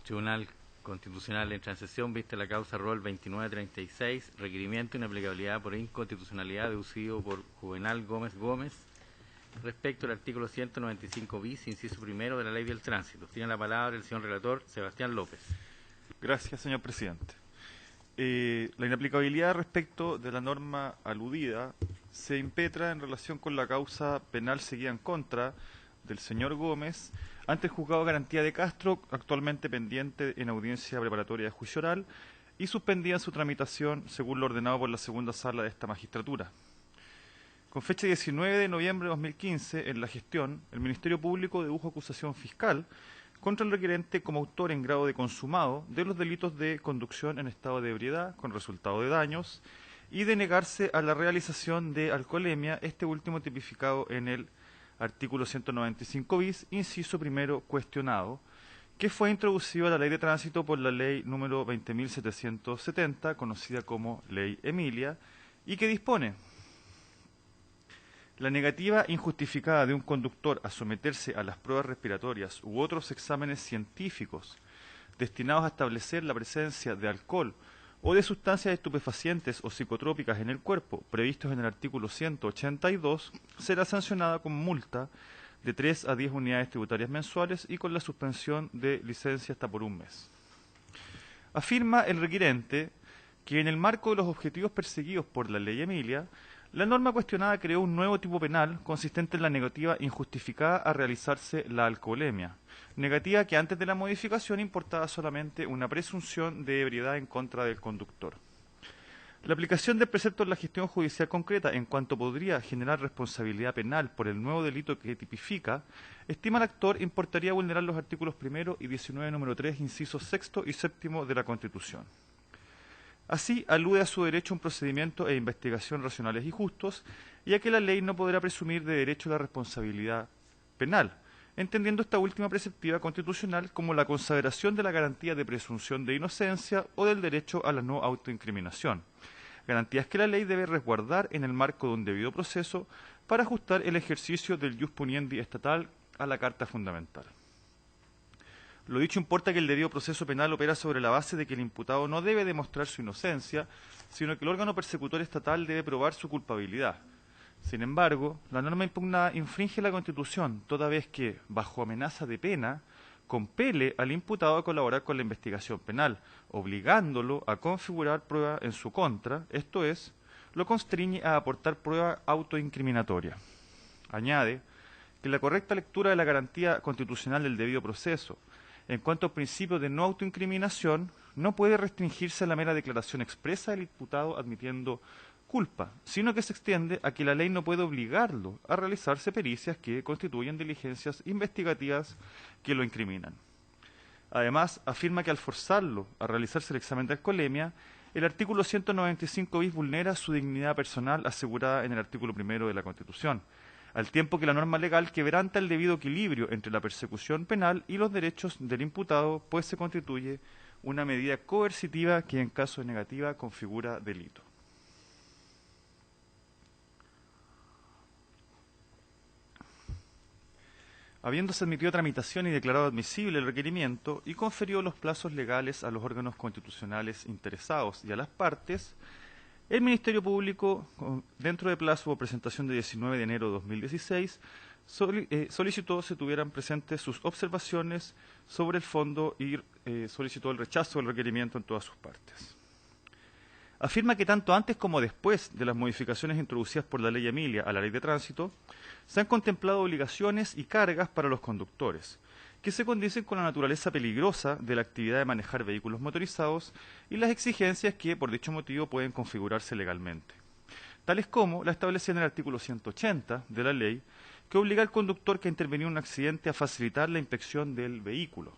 Tribunal Constitucional entra en sesión, vista la causa rol 2936, requerimiento de inaplicabilidad por inconstitucionalidad deducido por Juvenal Gómez Gómez respecto al artículo 195 bis, inciso primero de la Ley del Tránsito. Tiene la palabra el señor relator Sebastián López. Gracias, señor presidente. La inaplicabilidad respecto de la norma aludida se impetra en relación con la causa penal seguida en contra del señor Gómez ante el juzgado de garantía de Castro, actualmente pendiente en audiencia preparatoria de juicio oral y suspendida en su tramitación según lo ordenado por la segunda sala de esta magistratura. Con fecha 19 de noviembre de 2015, en la gestión, el Ministerio Público dedujo acusación fiscal contra el requerente como autor en grado de consumado de los delitos de conducción en estado de ebriedad con resultado de daños y de negarse a la realización de alcoholemia, este último tipificado en el artículo 195 bis, inciso primero cuestionado, que fue introducido a la Ley de Tránsito por la Ley número 20.770, conocida como Ley Emilia, y que dispone: la negativa injustificada de un conductor a someterse a las pruebas respiratorias u otros exámenes científicos destinados a establecer la presencia de alcohol o de sustancias estupefacientes o psicotrópicas en el cuerpo, previstos en el artículo 182, será sancionada con multa de 3 a 10 unidades tributarias mensuales y con la suspensión de licencia hasta por un mes. Afirma el requerente que en el marco de los objetivos perseguidos por la Ley Emilia, la norma cuestionada creó un nuevo tipo penal consistente en la negativa injustificada a realizarse la alcoholemia, negativa que antes de la modificación importaba solamente una presunción de ebriedad en contra del conductor. La aplicación del precepto en la gestión judicial concreta en cuanto podría generar responsabilidad penal por el nuevo delito que tipifica, estima el actor importaría vulnerar los artículos 1 y 19 número 3, incisos 6 y 7 de la Constitución. Así, alude a su derecho a un procedimiento e investigación racionales y justos, y a que la ley no podrá presumir de derecho a la responsabilidad penal, entendiendo esta última preceptiva constitucional como la consagración de la garantía de presunción de inocencia o del derecho a la no autoincriminación, garantías que la ley debe resguardar en el marco de un debido proceso para ajustar el ejercicio del ius puniendi estatal a la Carta Fundamental. Lo dicho importa que el debido proceso penal opera sobre la base de que el imputado no debe demostrar su inocencia, sino que el órgano persecutor estatal debe probar su culpabilidad. Sin embargo, la norma impugnada infringe la Constitución, toda vez que, bajo amenaza de pena, compele al imputado a colaborar con la investigación penal, obligándolo a configurar prueba en su contra, esto es, lo constriñe a aportar prueba autoincriminatoria. Añade que la correcta lectura de la garantía constitucional del debido proceso, en cuanto al principio de no autoincriminación, no puede restringirse a la mera declaración expresa del imputado admitiendo culpa, sino que se extiende a que la ley no puede obligarlo a realizarse pericias que constituyen diligencias investigativas que lo incriminan. Además, afirma que al forzarlo a realizarse el examen de alcoholemia, el artículo 195 bis vulnera su dignidad personal asegurada en el artículo 1 de la Constitución, al tiempo que la norma legal quebranta el debido equilibrio entre la persecución penal y los derechos del imputado, pues se constituye una medida coercitiva que en caso de negativa configura delito. Habiéndose admitido tramitación y declarado admisible el requerimiento y conferió los plazos legales a los órganos constitucionales interesados y a las partes, el Ministerio Público, dentro de plazo o presentación de 19 de enero de 2016, solicitó se tuvieran presentes sus observaciones sobre el fondo y solicitó el rechazo del requerimiento en todas sus partes. Afirma que tanto antes como después de las modificaciones introducidas por la Ley Emilia a la Ley de Tránsito, se han contemplado obligaciones y cargas para los conductores, que se condicen con la naturaleza peligrosa de la actividad de manejar vehículos motorizados y las exigencias que, por dicho motivo, pueden configurarse legalmente, tales como la establecida en el artículo 180 de la ley, que obliga al conductor que ha intervenido en un accidente a facilitar la inspección del vehículo,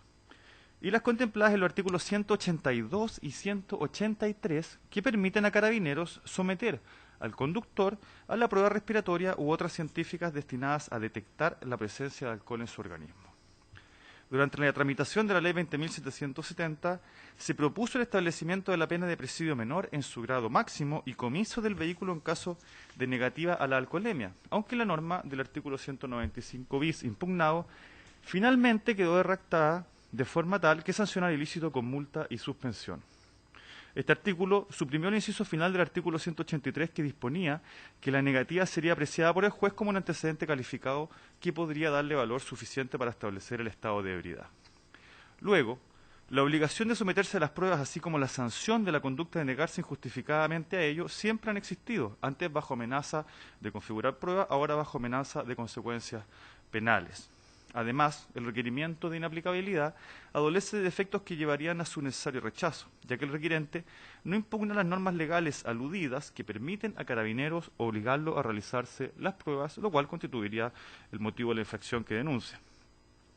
y las contempladas en los artículos 182 y 183, que permiten a carabineros someter al conductor a la prueba respiratoria u otras científicas destinadas a detectar la presencia de alcohol en su organismo. Durante la tramitación de la Ley 20.770, se propuso el establecimiento de la pena de presidio menor en su grado máximo y comiso del vehículo en caso de negativa a la alcoholemia, aunque la norma del artículo 195 bis impugnado finalmente quedó redactada de forma tal que sanciona el ilícito con multa y suspensión. Este artículo suprimió el inciso final del artículo 183 que disponía que la negativa sería apreciada por el juez como un antecedente calificado que podría darle valor suficiente para establecer el estado de ebriedad. Luego, la obligación de someterse a las pruebas, así como la sanción de la conducta de negarse injustificadamente a ello, siempre han existido, antes bajo amenaza de configurar prueba, ahora bajo amenaza de consecuencias penales. Además, el requerimiento de inaplicabilidad adolece de defectos que llevarían a su necesario rechazo, ya que el requirente no impugna las normas legales aludidas que permiten a Carabineros obligarlo a realizarse las pruebas, lo cual constituiría el motivo de la infracción que denuncia.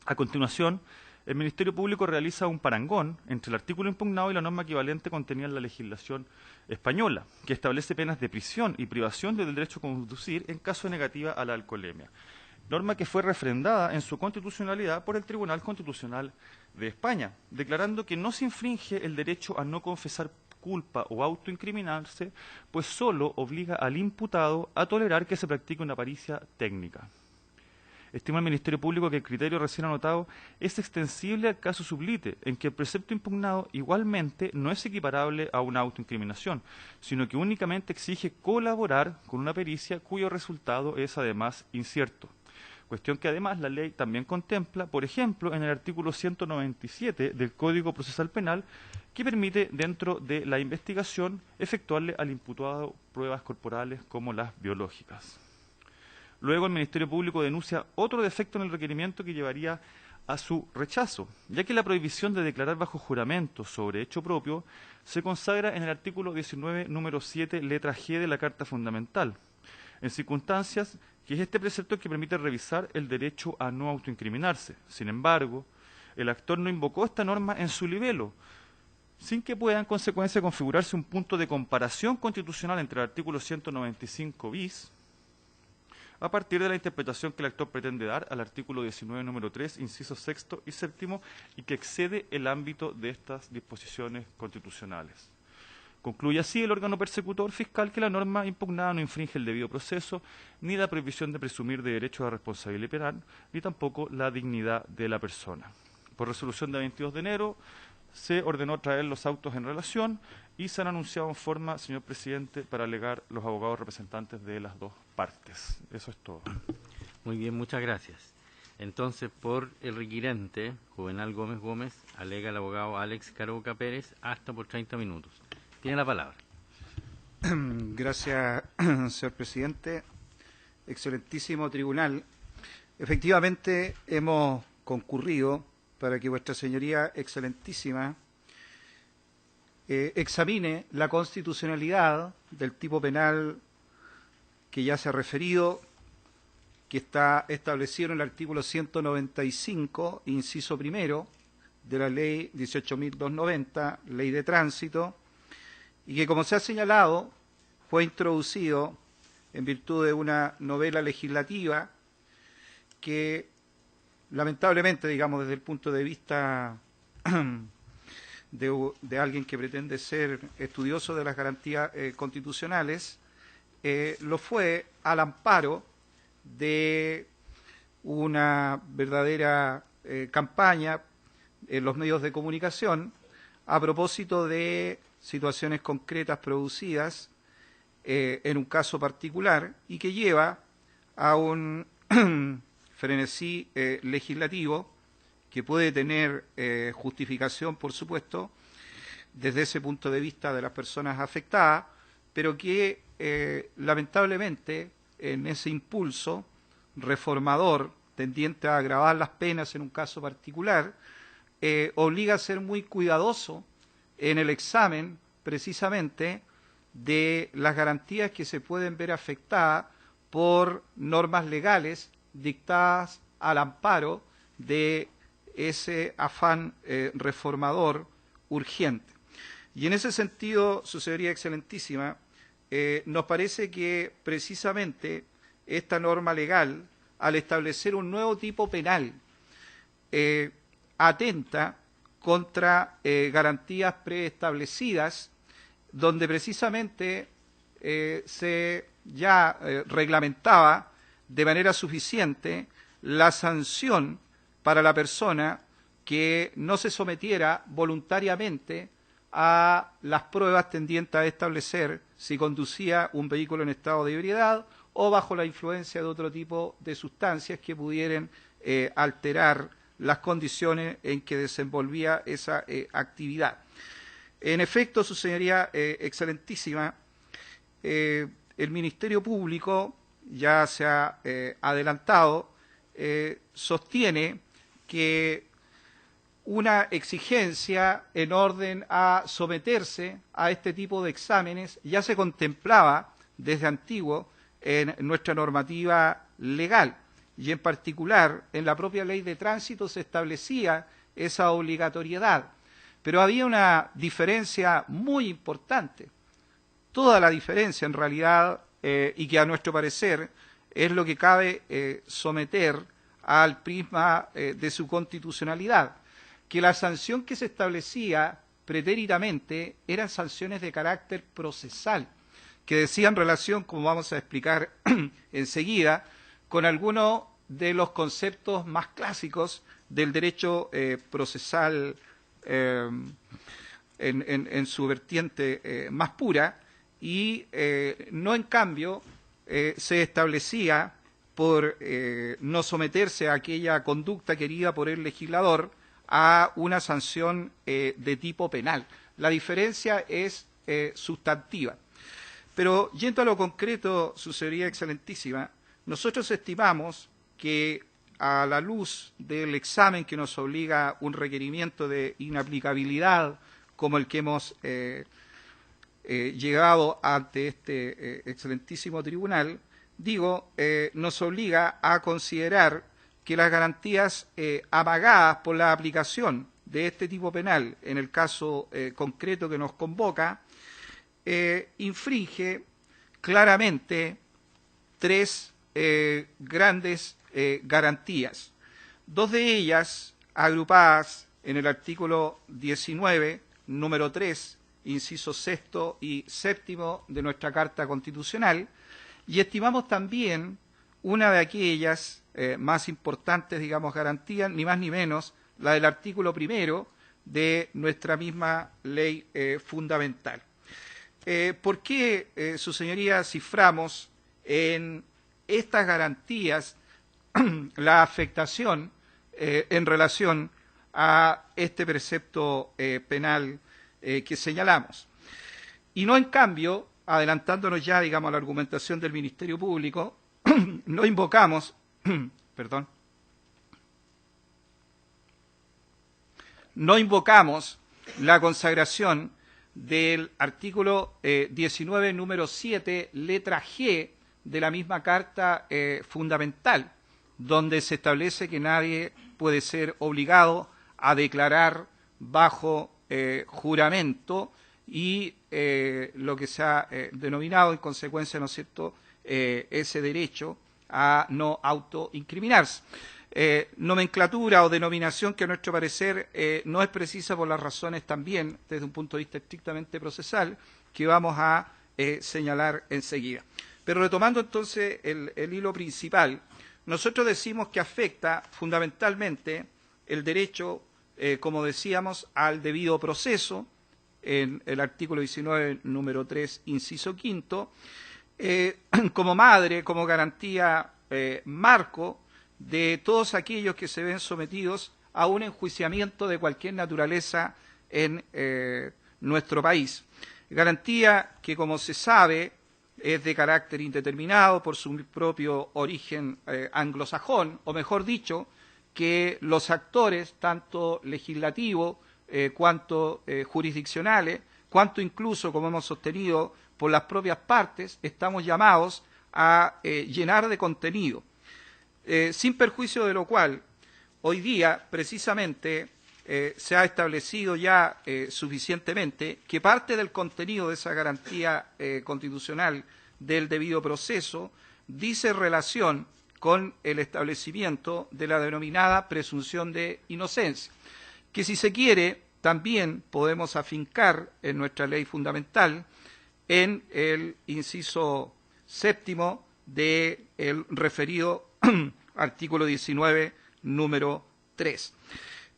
A continuación, el Ministerio Público realiza un parangón entre el artículo impugnado y la norma equivalente contenida en la legislación española, que establece penas de prisión y privación del derecho a conducir en caso de negativa a la alcoholemia. Norma que fue refrendada en su constitucionalidad por el Tribunal Constitucional de España, declarando que no se infringe el derecho a no confesar culpa o autoincriminarse, pues solo obliga al imputado a tolerar que se practique una pericia técnica. Estima el Ministerio Público que el criterio recién anotado es extensible al caso sublite, en que el precepto impugnado igualmente no es equiparable a una autoincriminación, sino que únicamente exige colaborar con una pericia cuyo resultado es además incierto. Cuestión que además la ley también contempla, por ejemplo, en el artículo 197 del Código Procesal Penal, que permite, dentro de la investigación, efectuarle al imputado pruebas corporales como las biológicas. Luego el Ministerio Público denuncia otro defecto en el requerimiento que llevaría a su rechazo, ya que la prohibición de declarar bajo juramento sobre hecho propio se consagra en el artículo 19, número 7, letra G de la Carta Fundamental, en circunstancias que es este precepto que permite revisar el derecho a no autoincriminarse. Sin embargo, el actor no invocó esta norma en su libelo, sin que pueda en consecuencia configurarse un punto de comparación constitucional entre el artículo 195 bis, a partir de la interpretación que el actor pretende dar al artículo 19, número 3, incisos sexto y séptimo, y que excede el ámbito de estas disposiciones constitucionales. Concluye así el órgano persecutor fiscal que la norma impugnada no infringe el debido proceso, ni la prohibición de presumir de derecho a responsabilidad penal, ni tampoco la dignidad de la persona. Por resolución de 22 de enero, se ordenó traer los autos en relación y se han anunciado en forma, señor presidente, para alegar los abogados representantes de las dos partes. Eso es todo. Muy bien, muchas gracias. Entonces, por el requirente, Juvenal Gómez Gómez, alega el abogado Alex Caroca Pérez hasta por 30 minutos. Tiene la palabra. Gracias, señor presidente. Excelentísimo tribunal. Efectivamente, hemos concurrido para que vuestra señoría excelentísima examine la constitucionalidad del tipo penal que ya se ha referido, que está establecido en el artículo 195, inciso primero, de la ley 18.290, ley de tránsito, y que, como se ha señalado, fue introducido en virtud de una novela legislativa que, lamentablemente, digamos, desde el punto de vista de alguien que pretende ser estudioso de las garantías constitucionales, lo fue al amparo de una verdadera campaña en los medios de comunicación a propósito de situaciones concretas producidas en un caso particular y que lleva a un frenesí legislativo que puede tener justificación, por supuesto, desde ese punto de vista de las personas afectadas, pero que lamentablemente en ese impulso reformador tendiente a agravar las penas en un caso particular, obliga a ser muy cuidadoso en el examen precisamente de las garantías que se pueden ver afectadas por normas legales dictadas al amparo de ese afán reformador urgente. Y en ese sentido, su señoría excelentísima, nos parece que precisamente esta norma legal, al establecer un nuevo tipo penal, atenta contra garantías preestablecidas, donde precisamente se ya reglamentaba de manera suficiente la sanción para la persona que no se sometiera voluntariamente a las pruebas tendientes a establecer si conducía un vehículo en estado de ebriedad o bajo la influencia de otro tipo de sustancias que pudieran alterar las condiciones en que desenvolvía esa actividad. En efecto, su señoría excelentísima, el Ministerio Público, ya se ha adelantado, sostiene que una exigencia en orden a someterse a este tipo de exámenes ya se contemplaba desde antiguo en nuestra normativa legal y en particular en la propia ley de tránsito se establecía esa obligatoriedad. Pero había una diferencia muy importante, toda la diferencia en realidad, y que a nuestro parecer es lo que cabe someter al prisma de su constitucionalidad, que la sanción que se establecía pretéritamente eran sanciones de carácter procesal, que decían relación, como vamos a explicar enseguida, con algunos de los conceptos más clásicos del derecho procesal en su vertiente más pura, y no en cambio se establecía por no someterse a aquella conducta querida por el legislador a una sanción de tipo penal. La diferencia es sustantiva. Pero yendo a lo concreto, su señoría excelentísima, nosotros estimamos que a la luz del examen que nos obliga un requerimiento de inaplicabilidad como el que hemos llegado ante este excelentísimo tribunal, nos obliga a considerar que las garantías amagadas por la aplicación de este tipo penal, en el caso concreto que nos convoca, infringe claramente tres grandes garantías. Dos de ellas agrupadas en el artículo 19, número 3, inciso sexto y séptimo de nuestra Carta Constitucional, y estimamos también una de aquellas más importantes, garantías, ni más ni menos, la del artículo primero de nuestra misma ley fundamental. ¿Por qué, su señoría, ciframos en estas garantías la afectación en relación a este precepto penal que señalamos? Y no, en cambio, adelantándonos ya, a la argumentación del Ministerio Público, no invocamos, no invocamos la consagración del artículo 19, número 7, letra G de la misma Carta Fundamental, donde se establece que nadie puede ser obligado a declarar bajo juramento y lo que se ha denominado en consecuencia, ¿no es cierto?, ese derecho a no autoincriminarse. Nomenclatura o denominación que a nuestro parecer no es precisa por las razones también, desde un punto de vista estrictamente procesal, que vamos a señalar enseguida. Pero retomando entonces el hilo principal, nosotros decimos que afecta fundamentalmente el derecho, como decíamos, al debido proceso, en el artículo 19, número 3, inciso quinto, como madre, como garantía marco de todos aquellos que se ven sometidos a un enjuiciamiento de cualquier naturaleza en nuestro país. Garantía que, como se sabe, es de carácter indeterminado por su propio origen anglosajón, o mejor dicho, que los actores, tanto legislativos cuanto jurisdiccionales, cuanto incluso, como hemos sostenido, por las propias partes, estamos llamados a llenar de contenido. Sin perjuicio de lo cual, hoy día, precisamente, se ha establecido ya suficientemente que parte del contenido de esa garantía constitucional del debido proceso dice relación con el establecimiento de la denominada presunción de inocencia, que, si se quiere, también podemos afincar en nuestra ley fundamental en el inciso séptimo del referido artículo 19, número 3.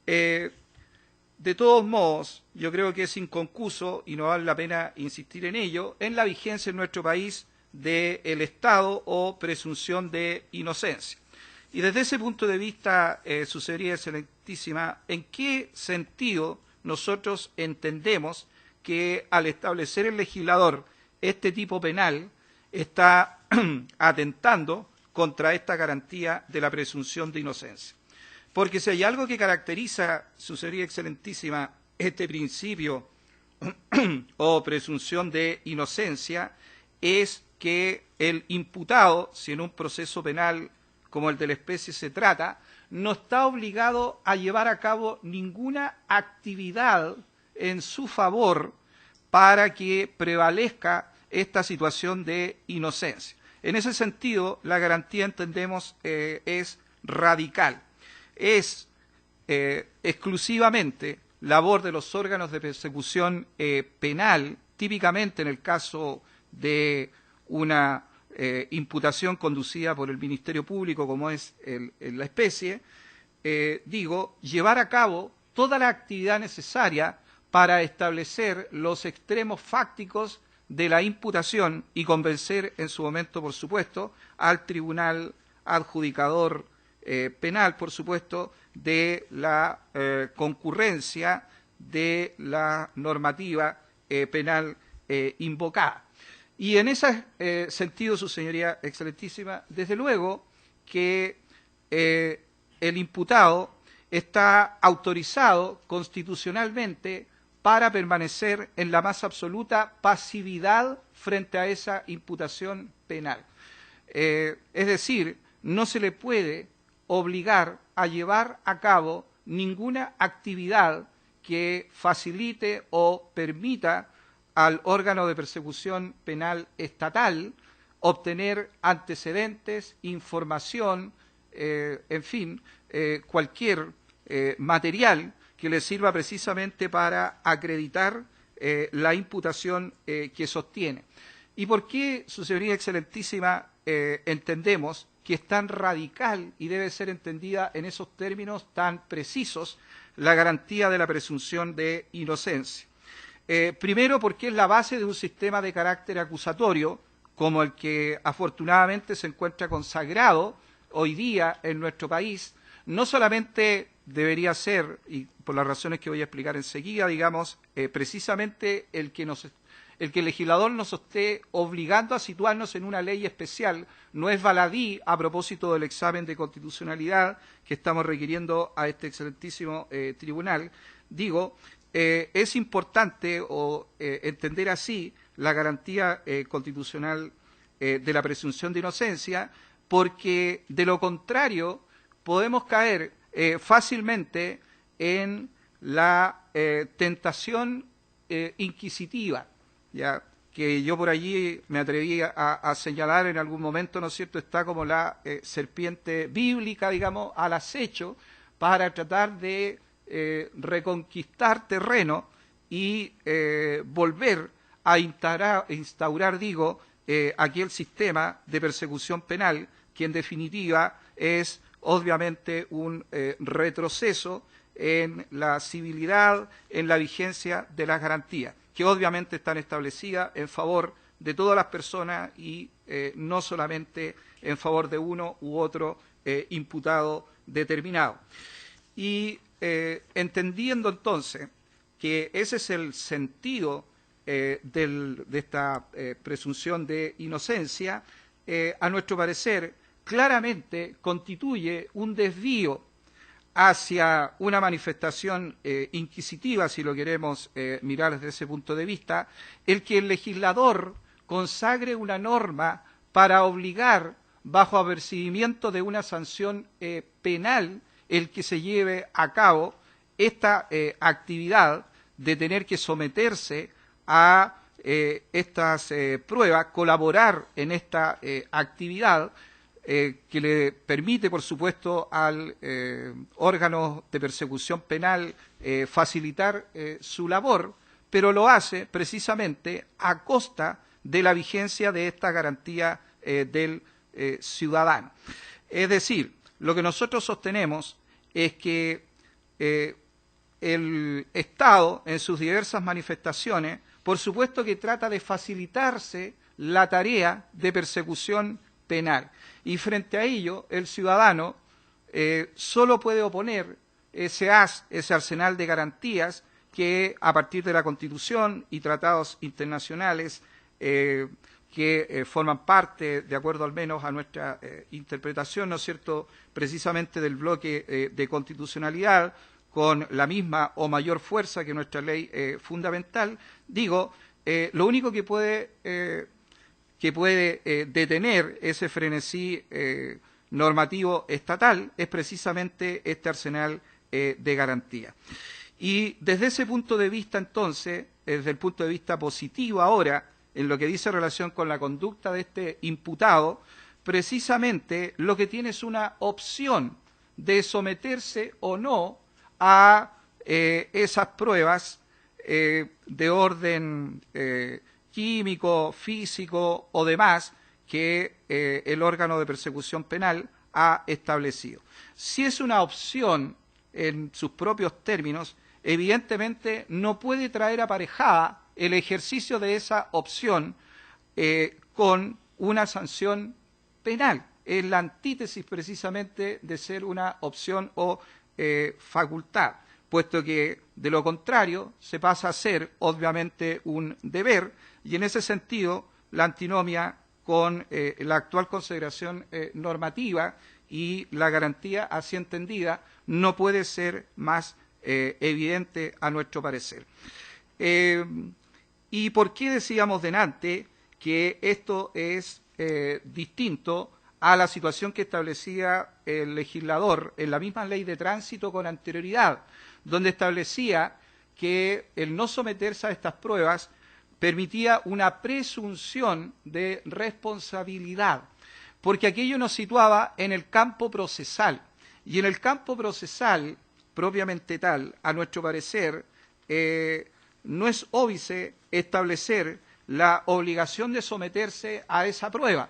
De todos modos, yo creo que es inconcuso, y no vale la pena insistir en ello, en la vigencia en nuestro país del estado o presunción de inocencia. Y desde ese punto de vista, su señoría excelentísima, ¿en qué sentido nosotros entendemos que al establecer el legislador este tipo penal está atentando contra esta garantía de la presunción de inocencia? Porque si hay algo que caracteriza, su señoría excelentísima, este principio o presunción de inocencia, es que el imputado, si en un proceso penal como el de la especie se trata, no está obligado a llevar a cabo ninguna actividad en su favor para que prevalezca esta situación de inocencia. En ese sentido, la garantía, entendemos, es radical. Es exclusivamente labor de los órganos de persecución penal, típicamente en el caso de una imputación conducida por el Ministerio Público, como es la especie, llevar a cabo toda la actividad necesaria para establecer los extremos fácticos de la imputación y convencer en su momento, por supuesto, al tribunal adjudicador penal, por supuesto, de la concurrencia de la normativa penal invocada. Y en ese sentido, su señoría excelentísima, desde luego que el imputado está autorizado constitucionalmente para permanecer en la más absoluta pasividad frente a esa imputación penal. Es decir, no se le puede obligar a llevar a cabo ninguna actividad que facilite o permita al órgano de persecución penal estatal obtener antecedentes, información, en fin, cualquier material que le sirva precisamente para acreditar la imputación que sostiene. ¿Y por qué, su señoría excelentísima, entendemos que es tan radical y debe ser entendida en esos términos tan precisos la garantía de la presunción de inocencia? Primero, porque es la base de un sistema de carácter acusatorio, como el que afortunadamente se encuentra consagrado hoy día en nuestro país. No solamente debería ser, y por las razones que voy a explicar enseguida, precisamente el que el legislador nos esté obligando a situarnos en una ley especial, no es baladí a propósito del examen de constitucionalidad que estamos requiriendo a este excelentísimo tribunal. Es importante entender así la garantía constitucional de la presunción de inocencia, porque de lo contrario podemos caer fácilmente en la tentación inquisitiva, ya que yo por allí me atreví a señalar en algún momento, ¿no es cierto?, está como la serpiente bíblica, al acecho para tratar de reconquistar terreno y volver a instaurar aquel sistema de persecución penal que en definitiva es obviamente un retroceso en la civilidad, en la vigencia de las garantías, que obviamente están establecidas en favor de todas las personas y no solamente en favor de uno u otro imputado determinado. Y entendiendo entonces que ese es el sentido de esta presunción de inocencia, a nuestro parecer claramente constituye un desvío hacia una manifestación inquisitiva, si lo queremos mirar desde ese punto de vista, el que el legislador consagre una norma para obligar, bajo apercibimiento de una sanción penal, el que se lleve a cabo esta actividad de tener que someterse a estas pruebas, colaborar en esta actividad que le permite, por supuesto, al órgano de persecución penal facilitar su labor, pero lo hace precisamente a costa de la vigencia de esta garantía del ciudadano. Es decir, lo que nosotros sostenemos es que el Estado, en sus diversas manifestaciones, por supuesto que trata de facilitarse la tarea de persecución penal. Y frente a ello, el ciudadano solo puede oponer ese arsenal de garantías que, a partir de la Constitución y tratados internacionales que forman parte, de acuerdo al menos a nuestra interpretación, ¿no es cierto?, precisamente del bloque de constitucionalidad, con la misma o mayor fuerza que nuestra ley fundamental, digo, lo único que puede detener ese frenesí normativo estatal es precisamente este arsenal de garantía. Y desde ese punto de vista, entonces, desde el punto de vista positivo ahora, en lo que dice relación con la conducta de este imputado, precisamente lo que tiene es una opción de someterse o no a esas pruebas de orden químico, físico o demás que el órgano de persecución penal ha establecido. Si es una opción en sus propios términos, evidentemente no puede traer aparejada el ejercicio de esa opción con una sanción penal. Es la antítesis precisamente de ser una opción o facultad, puesto que de lo contrario se pasa a ser obviamente un deber, y en ese sentido la antinomia con la actual consideración normativa y la garantía así entendida no puede ser más evidente a nuestro parecer. ¿Y por qué decíamos delante que esto es distinto a la situación que establecía el legislador en la misma ley de tránsito con anterioridad, donde establecía que el no someterse a estas pruebas permitía una presunción de responsabilidad, porque aquello nos situaba en el campo procesal, y en el campo procesal propiamente tal, a nuestro parecer, no es óbice establecer la obligación de someterse a esa prueba.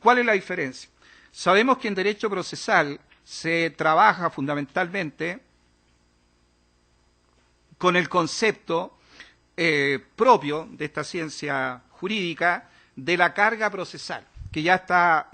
¿Cuál es la diferencia? Sabemos que en derecho procesal se trabaja fundamentalmente con el concepto propio de esta ciencia jurídica de la carga procesal, que ya está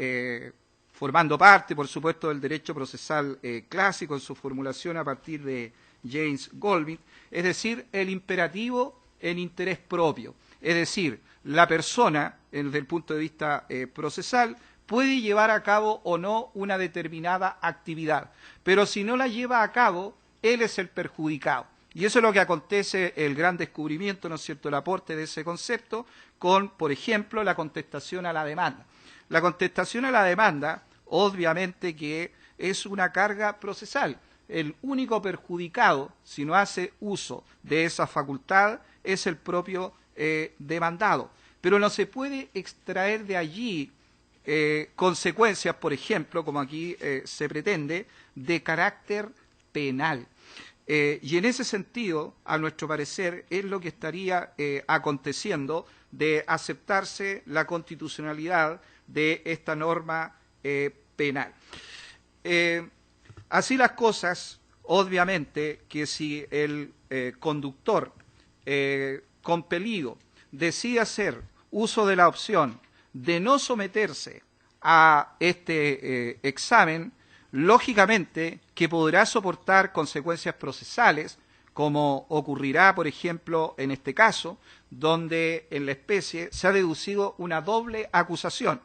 formando parte, por supuesto, del derecho procesal clásico en su formulación a partir de James Golding, es decir, el imperativo en interés propio, es decir, la persona, desde el punto de vista procesal, puede llevar a cabo o no una determinada actividad, pero si no la lleva a cabo, él es el perjudicado. Y eso es lo que acontece, el gran descubrimiento, ¿no es cierto?, el aporte de ese concepto con, por ejemplo, la contestación a la demanda. La contestación a la demanda, obviamente que es una carga procesal. El único perjudicado, si no hace uso de esa facultad, es el propio demandado. Pero no se puede extraer de allí consecuencias, por ejemplo, como aquí se pretende, de carácter penal. Y en ese sentido, a nuestro parecer, es lo que estaría aconteciendo de aceptarse la constitucionalidad de esta norma penal. Así las cosas, obviamente que si el conductor compelido decide hacer uso de la opción de no someterse a este examen, lógicamente que podrá soportar consecuencias procesales, como ocurrirá, por ejemplo, en este caso, donde en la especie se ha deducido una doble acusación.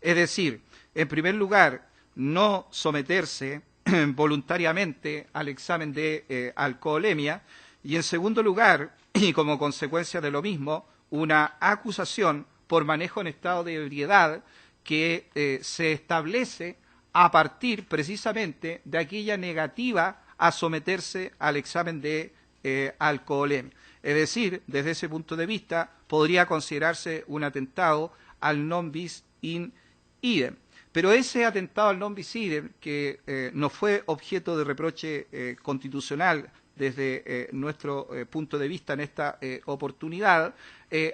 Es decir, en primer lugar, no someterse voluntariamente al examen de alcoholemia, y en segundo lugar, y como consecuencia de lo mismo, una acusación por manejo en estado de ebriedad que se establece a partir precisamente de aquella negativa a someterse al examen de alcoholemia. Es decir, desde ese punto de vista, podría considerarse un atentado al non bis in idem. Pero ese atentado al non bis idem, que no fue objeto de reproche constitucional desde nuestro punto de vista en esta oportunidad,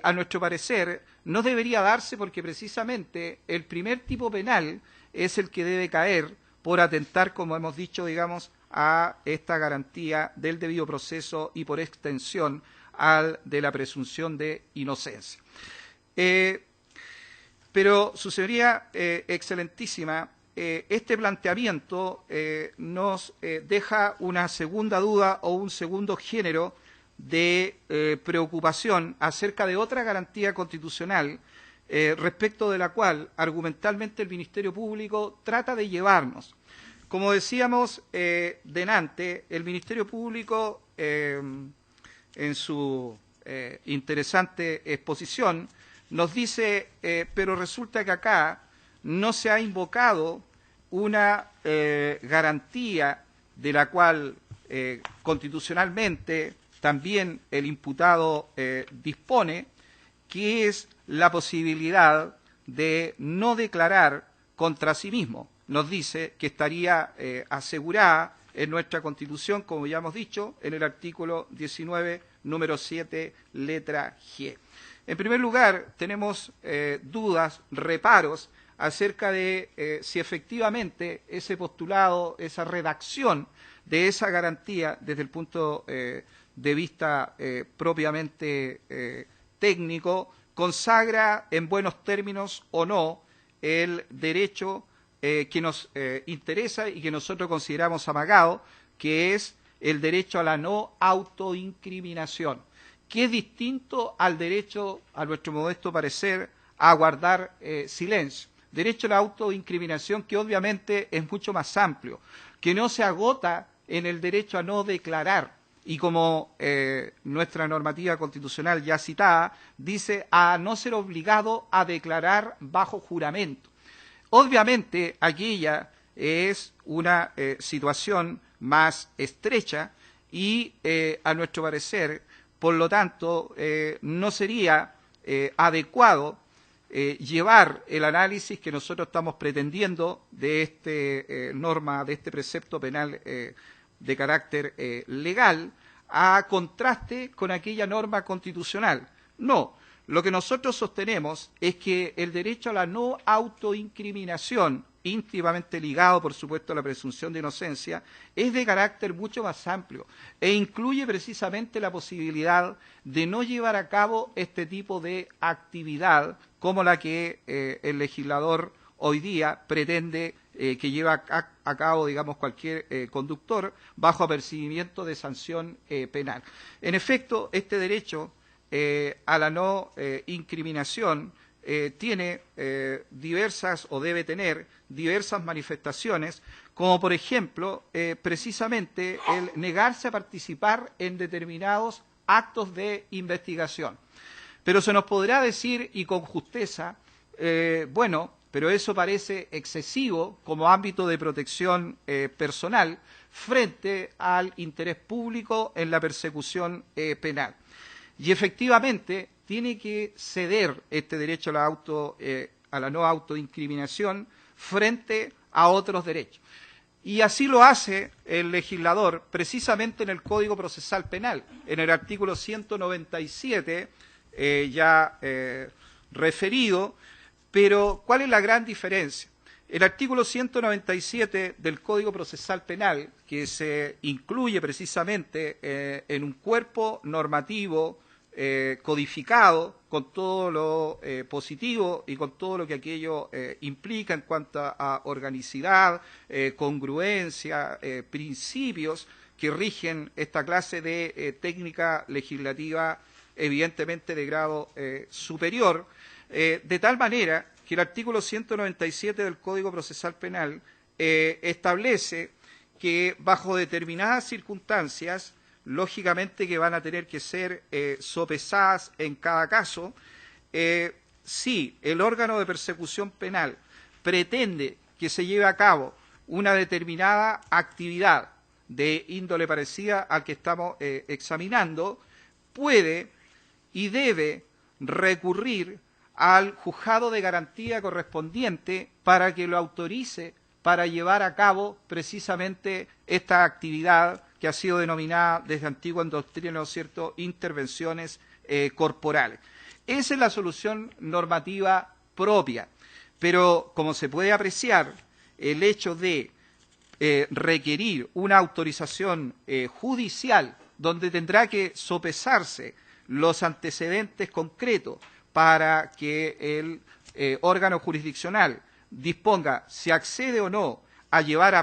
a nuestro parecer no debería darse porque precisamente el primer tipo penal es el que debe caer por atentar, como hemos dicho, digamos, a esta garantía del debido proceso y, por extensión, al de la presunción de inocencia. Pero, su señoría excelentísima, este planteamiento nos deja una segunda duda o un segundo género de preocupación acerca de otra garantía constitucional respecto de la cual argumentalmente el Ministerio Público trata de llevarnos. Como decíamos delante, el Ministerio Público en su interesante exposición nos dice, pero resulta que acá no se ha invocado una garantía de la cual constitucionalmente también el imputado dispone, que es la posibilidad de no declarar contra sí mismo. Nos dice que estaría asegurada en nuestra Constitución, como ya hemos dicho, en el artículo 19, número 7, letra G. En primer lugar, tenemos dudas, reparos, acerca de si efectivamente ese postulado, esa redacción de esa garantía desde el punto de vista propiamente técnico, consagra en buenos términos o no el derecho que nos interesa y que nosotros consideramos amagado, que es el derecho a la no autoincriminación, que es distinto al derecho, a nuestro modesto parecer, a guardar silencio. Derecho a la autoincriminación que obviamente es mucho más amplio, que no se agota en el derecho a no declarar, y como nuestra normativa constitucional ya citada, dice a no ser obligado a declarar bajo juramento. Obviamente aquella es una situación más estrecha y a nuestro parecer, por lo tanto, no sería adecuado llevar el análisis que nosotros estamos pretendiendo de este norma, de este precepto penal de carácter legal, a contraste con aquella norma constitucional. No, lo que nosotros sostenemos es que el derecho a la no autoincriminación, íntimamente ligado, por supuesto, a la presunción de inocencia, es de carácter mucho más amplio e incluye precisamente la posibilidad de no llevar a cabo este tipo de actividad como la que el legislador hoy día pretende que lleve a cabo, digamos, cualquier conductor bajo apercibimiento de sanción penal. En efecto, este derecho a la no incriminación tiene diversas o debe tener diversas manifestaciones, como por ejemplo precisamente el negarse a participar en determinados actos de investigación. Pero se nos podrá decir, y con justeza, bueno, pero eso parece excesivo como ámbito de protección personal frente al interés público en la persecución penal. Y efectivamente tiene que ceder este derecho a la no autoincriminación frente a otros derechos. Y así lo hace el legislador precisamente en el Código Procesal Penal, en el artículo 197, ya referido, pero ¿cuál es la gran diferencia? El artículo 197 del Código Procesal Penal, que se incluye precisamente en un cuerpo normativo codificado con todo lo positivo y con todo lo que aquello implica en cuanto a organicidad, congruencia, principios que rigen esta clase de técnica legislativa evidentemente de grado superior, de tal manera que el artículo 197 del Código Procesal Penal establece que bajo determinadas circunstancias, lógicamente que van a tener que ser sopesadas en cada caso, si el órgano de persecución penal pretende que se lleve a cabo una determinada actividad de índole parecida al que estamos examinando, puede y debe recurrir al juzgado de garantía correspondiente para que lo autorice para llevar a cabo precisamente esta actividad que ha sido denominada desde antiguo en doctrina, ¿no es cierto?, intervenciones corporales. Esa es la solución normativa propia, pero como se puede apreciar, el hecho de requerir una autorización judicial donde tendrá que sopesarse los antecedentes concretos para que el órgano jurisdiccional disponga si accede o no a llevar a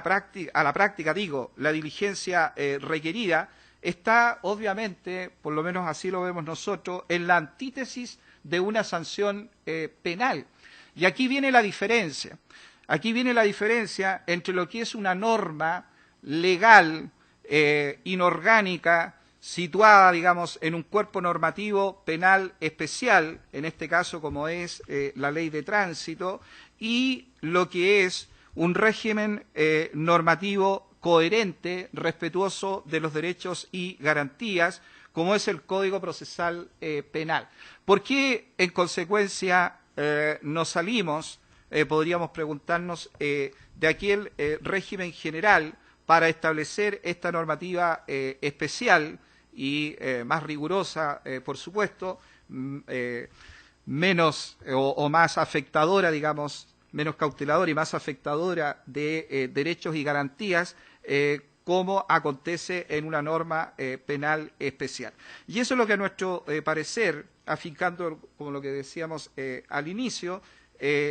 la práctica, la diligencia requerida, está obviamente, por lo menos así lo vemos nosotros, en la antítesis de una sanción penal. Y aquí viene la diferencia. Aquí viene la diferencia entre lo que es una norma legal, inorgánica, situada, digamos, en un cuerpo normativo penal especial, en este caso como es la ley de tránsito, y lo que es un régimen normativo coherente, respetuoso de los derechos y garantías, como es el Código Procesal Penal. ¿Por qué, en consecuencia, nos salimos, podríamos preguntarnos, de aquel régimen general para establecer esta normativa especial y más rigurosa, por supuesto, menos o más afectadora, digamos, menos cauteladora y más afectadora de derechos y garantías, como acontece en una norma penal especial? Y eso es lo que a nuestro parecer, afincando como lo que decíamos al inicio,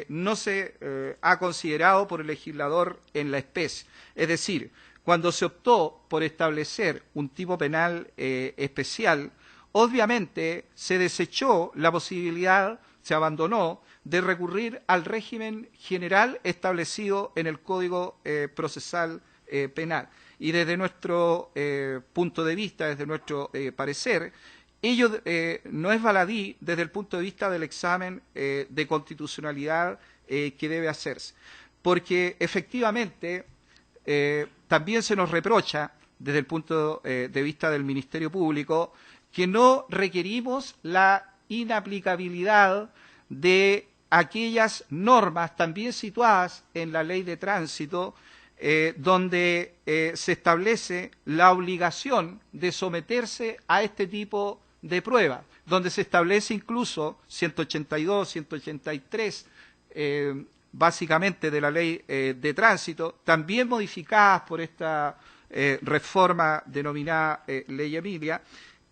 no se ha considerado por el legislador en la especie. Es decir, cuando se optó por establecer un tipo penal especial, obviamente se desechó la posibilidad, se abandonó, de recurrir al régimen general establecido en el Código Procesal Penal. Y desde nuestro punto de vista, desde nuestro parecer, ello no es baladí desde el punto de vista del examen de constitucionalidad que debe hacerse. Porque efectivamente también se nos reprocha, desde el punto de vista del Ministerio Público, que no requerimos la inaplicabilidad de aquellas normas también situadas en la Ley de Tránsito, donde se establece la obligación de someterse a este tipo de prueba, donde se establece incluso 182, 183, básicamente de la Ley de Tránsito, también modificadas por esta reforma denominada Ley Emilia.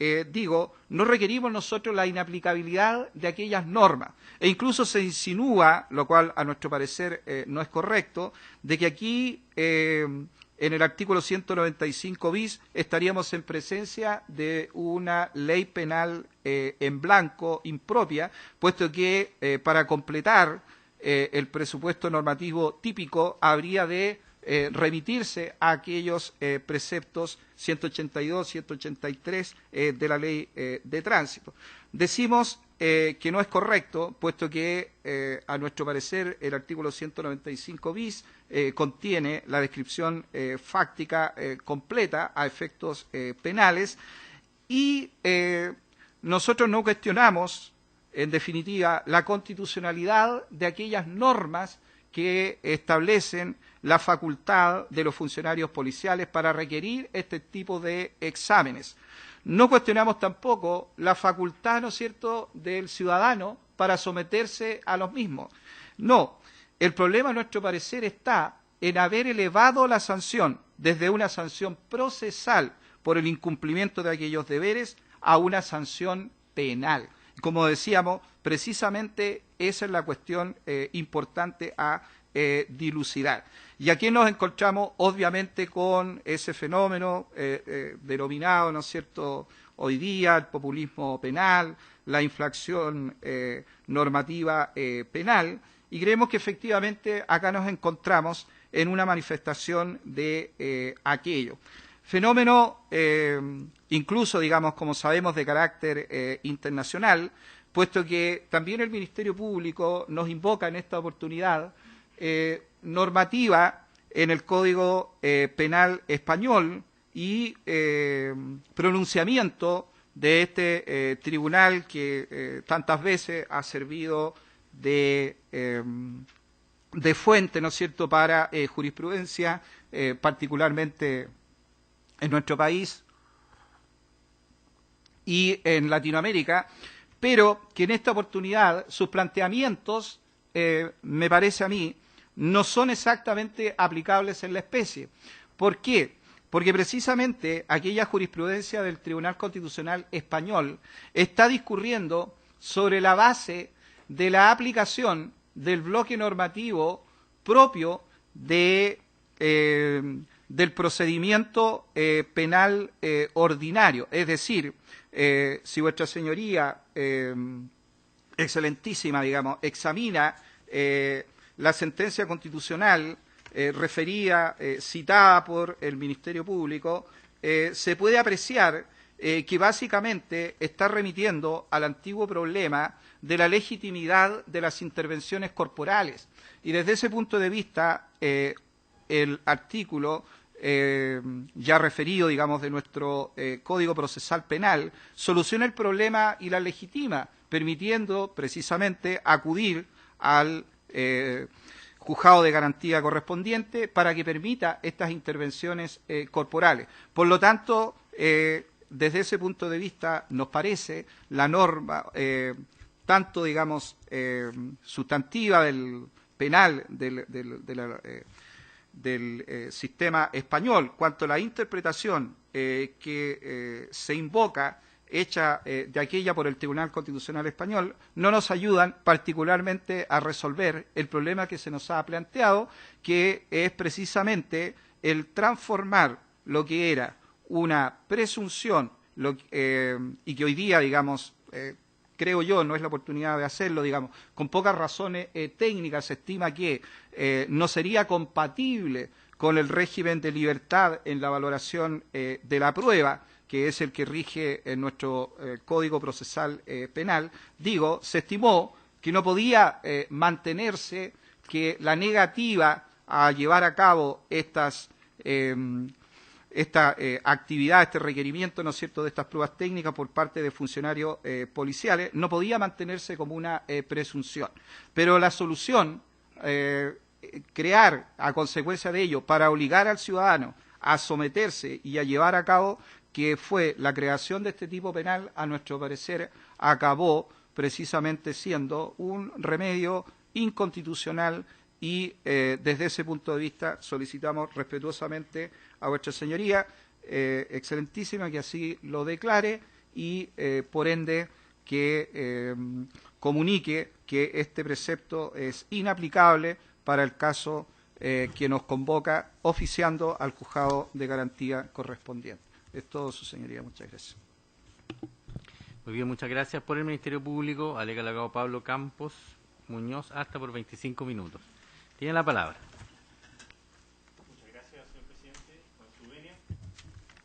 No requerimos nosotros la inaplicabilidad de aquellas normas. E incluso se insinúa, lo cual a nuestro parecer no es correcto, de que aquí en el artículo 195 bis estaríamos en presencia de una ley penal en blanco impropia, puesto que para completar el presupuesto normativo típico habría de remitirse a aquellos preceptos 182, 183 de la Ley de Tránsito. Decimos que no es correcto, puesto que, a nuestro parecer, el artículo 195 bis contiene la descripción fáctica completa a efectos penales y nosotros no cuestionamos, en definitiva, la constitucionalidad de aquellas normas que establecen la facultad de los funcionarios policiales para requerir este tipo de exámenes. No cuestionamos tampoco la facultad, ¿no es cierto?, del ciudadano para someterse a los mismos. No, el problema, a nuestro parecer, está en haber elevado la sanción desde una sanción procesal por el incumplimiento de aquellos deberes a una sanción penal. Como decíamos, precisamente esa es la cuestión importante a dilucidar. Y aquí nos encontramos, obviamente, con ese fenómeno denominado, ¿no es cierto?, hoy día, el populismo penal, la infracción normativa penal, y creemos que efectivamente acá nos encontramos en una manifestación de aquello. Fenómeno incluso, digamos, como sabemos, de carácter internacional, puesto que también el Ministerio Público nos invoca en esta oportunidad normativa en el Código Penal español y pronunciamiento de este tribunal que tantas veces ha servido de fuente, ¿no es cierto?, para jurisprudencia, particularmente en nuestro país y en Latinoamérica, pero que en esta oportunidad sus planteamientos, me parece a mí, no son exactamente aplicables en la especie. ¿Por qué? Porque precisamente aquella jurisprudencia del Tribunal Constitucional Español está discurriendo sobre la base de la aplicación del bloque normativo propio del procedimiento penal ordinario. Es decir, si vuestra señoría, excelentísima, digamos, examina la sentencia constitucional referida, citada por el Ministerio Público, se puede apreciar que básicamente está remitiendo al antiguo problema de la legitimidad de las intervenciones corporales. Y desde ese punto de vista, el artículo ya referido, digamos, de nuestro Código Procesal Penal, soluciona el problema y la legitima, permitiendo precisamente acudir al juzgado de garantía correspondiente para que permita estas intervenciones corporales. Por lo tanto, desde ese punto de vista, nos parece la norma, tanto, digamos, sustantiva del penal del sistema español, cuanto la interpretación que se invoca, hecha de aquella por el Tribunal Constitucional Español, no nos ayudan particularmente a resolver el problema que se nos ha planteado, que es precisamente el transformar lo que era una presunción y que hoy día, digamos, creo yo, no es la oportunidad de hacerlo, digamos, con pocas razones técnicas se estima que no sería compatible con el régimen de libertad en la valoración de la prueba, que es el que rige en nuestro Código Procesal Penal. Digo, se estimó que no podía mantenerse, que la negativa a llevar a cabo esta actividad, este requerimiento, ¿no es cierto?, de estas pruebas técnicas por parte de funcionarios policiales, no podía mantenerse como una presunción. Pero la solución, crear a consecuencia de ello, para obligar al ciudadano a someterse y a llevar a cabo, que fue la creación de este tipo penal, a nuestro parecer, acabó precisamente siendo un remedio inconstitucional y desde ese punto de vista solicitamos respetuosamente a vuestra señoría, excelentísima, que así lo declare y por ende que comunique que este precepto es inaplicable para el caso que nos convoca oficiando al juzgado de garantía correspondiente. Es todo, su señoría. Muchas gracias. Muy bien, muchas gracias. Por el Ministerio Público, alega el abogado Pablo Campos Muñoz, hasta por 25 minutos. Tiene la palabra. Muchas gracias, señor presidente. Con su venia,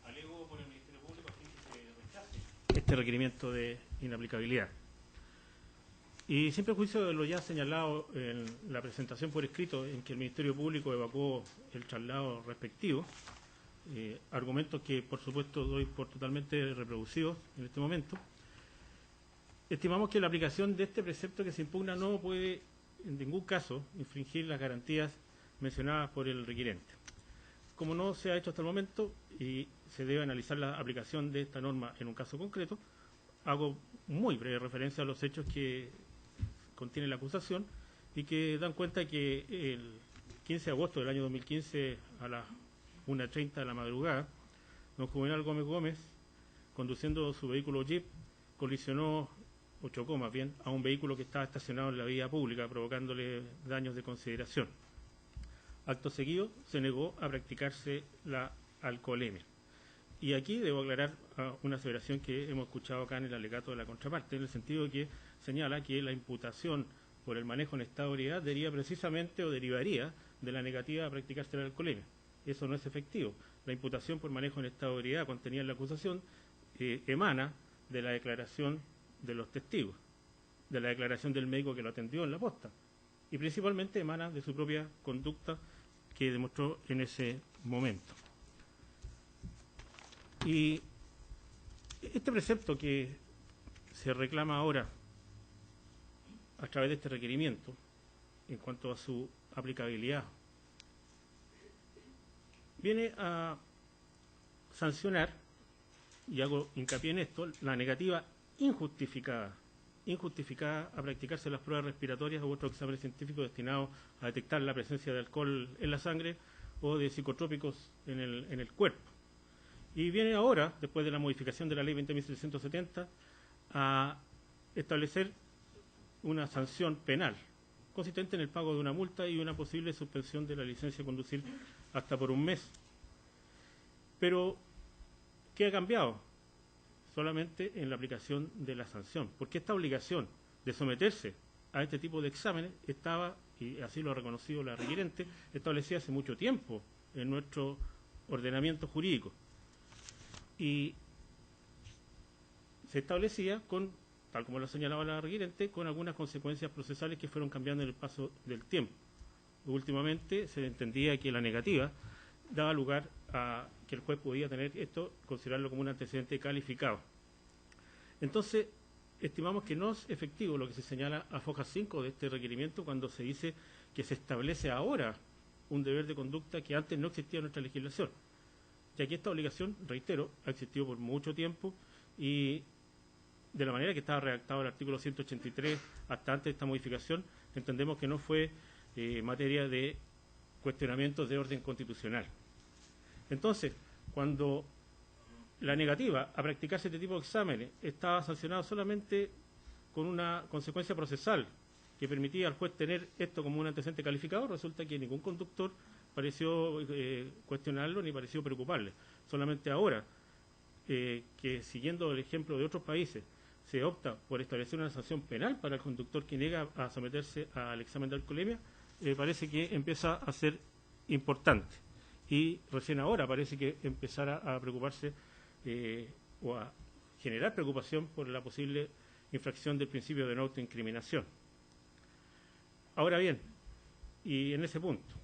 alego por el Ministerio Público a fin que se rechace este requerimiento de inaplicabilidad. Y sin prejuicio de lo ya señalado en la presentación por escrito, en que el Ministerio Público evacuó el traslado respectivo, argumentos que, por supuesto, doy por totalmente reproducidos en este momento, estimamos que la aplicación de este precepto que se impugna no puede, en ningún caso, infringir las garantías mencionadas por el requirente. Como no se ha hecho hasta el momento y se debe analizar la aplicación de esta norma en un caso concreto, hago muy breve referencia a los hechos que contiene la acusación y que dan cuenta que el 15 de agosto del año 2015 a las 1:30 de la madrugada, don Juvenal Gómez Gómez, conduciendo su vehículo Jeep, colisionó o chocó más bien a un vehículo que estaba estacionado en la vía pública, provocándole daños de consideración. Acto seguido, se negó a practicarse la alcoholemia. Y aquí debo aclarar una aseveración que hemos escuchado acá en el alegato de la contraparte, en el sentido de que señala que la imputación por el manejo en estado de ebriedad deriva precisamente o derivaría de la negativa a practicarse la alcoholemia. Eso no es efectivo. La imputación por manejo en estado de ebriedad contenida en la acusación emana de la declaración de los testigos, de la declaración del médico que lo atendió en la posta, y principalmente emana de su propia conducta que demostró en ese momento. Y este precepto que se reclama ahora a través de este requerimiento, en cuanto a su aplicabilidad, viene a sancionar, y hago hincapié en esto, la negativa injustificada injustificada a practicarse las pruebas respiratorias u otros exámenes científicos destinados a detectar la presencia de alcohol en la sangre o de psicotrópicos en el cuerpo. Y viene ahora, después de la modificación de la ley 20.770, a establecer una sanción penal consistente en el pago de una multa y una posible suspensión de la licencia de conducir hasta por un mes. Pero, ¿qué ha cambiado? Solamente en la aplicación de la sanción, porque esta obligación de someterse a este tipo de exámenes estaba, y así lo ha reconocido la requirente, establecida hace mucho tiempo en nuestro ordenamiento jurídico. Y se establecía con, tal como lo señalaba la requirente, con algunas consecuencias procesales que fueron cambiando en el paso del tiempo. Últimamente se entendía que la negativa daba lugar a que el juez podía tener esto, considerarlo como un antecedente calificado. Entonces, estimamos que no es efectivo lo que se señala a foja 5 de este requerimiento cuando se dice que se establece ahora un deber de conducta que antes no existía en nuestra legislación, ya que esta obligación, reitero, ha existido por mucho tiempo y de la manera que estaba redactado el artículo 183 hasta antes de esta modificación, entendemos que no fue materia de cuestionamientos de orden constitucional. Entonces, cuando la negativa a practicarse este tipo de exámenes estaba sancionada solamente con una consecuencia procesal que permitía al juez tener esto como un antecedente calificado, resulta que ningún conductor pareció cuestionarlo ni pareció preocuparle. Solamente ahora, que siguiendo el ejemplo de otros países, se opta por establecer una sanción penal para el conductor que niega a someterse al examen de alcoholemia, parece que empieza a ser importante. Y recién ahora parece que empezará a preocuparse o a generar preocupación por la posible infracción del principio de no autoincriminación. Ahora bien, y en ese punto,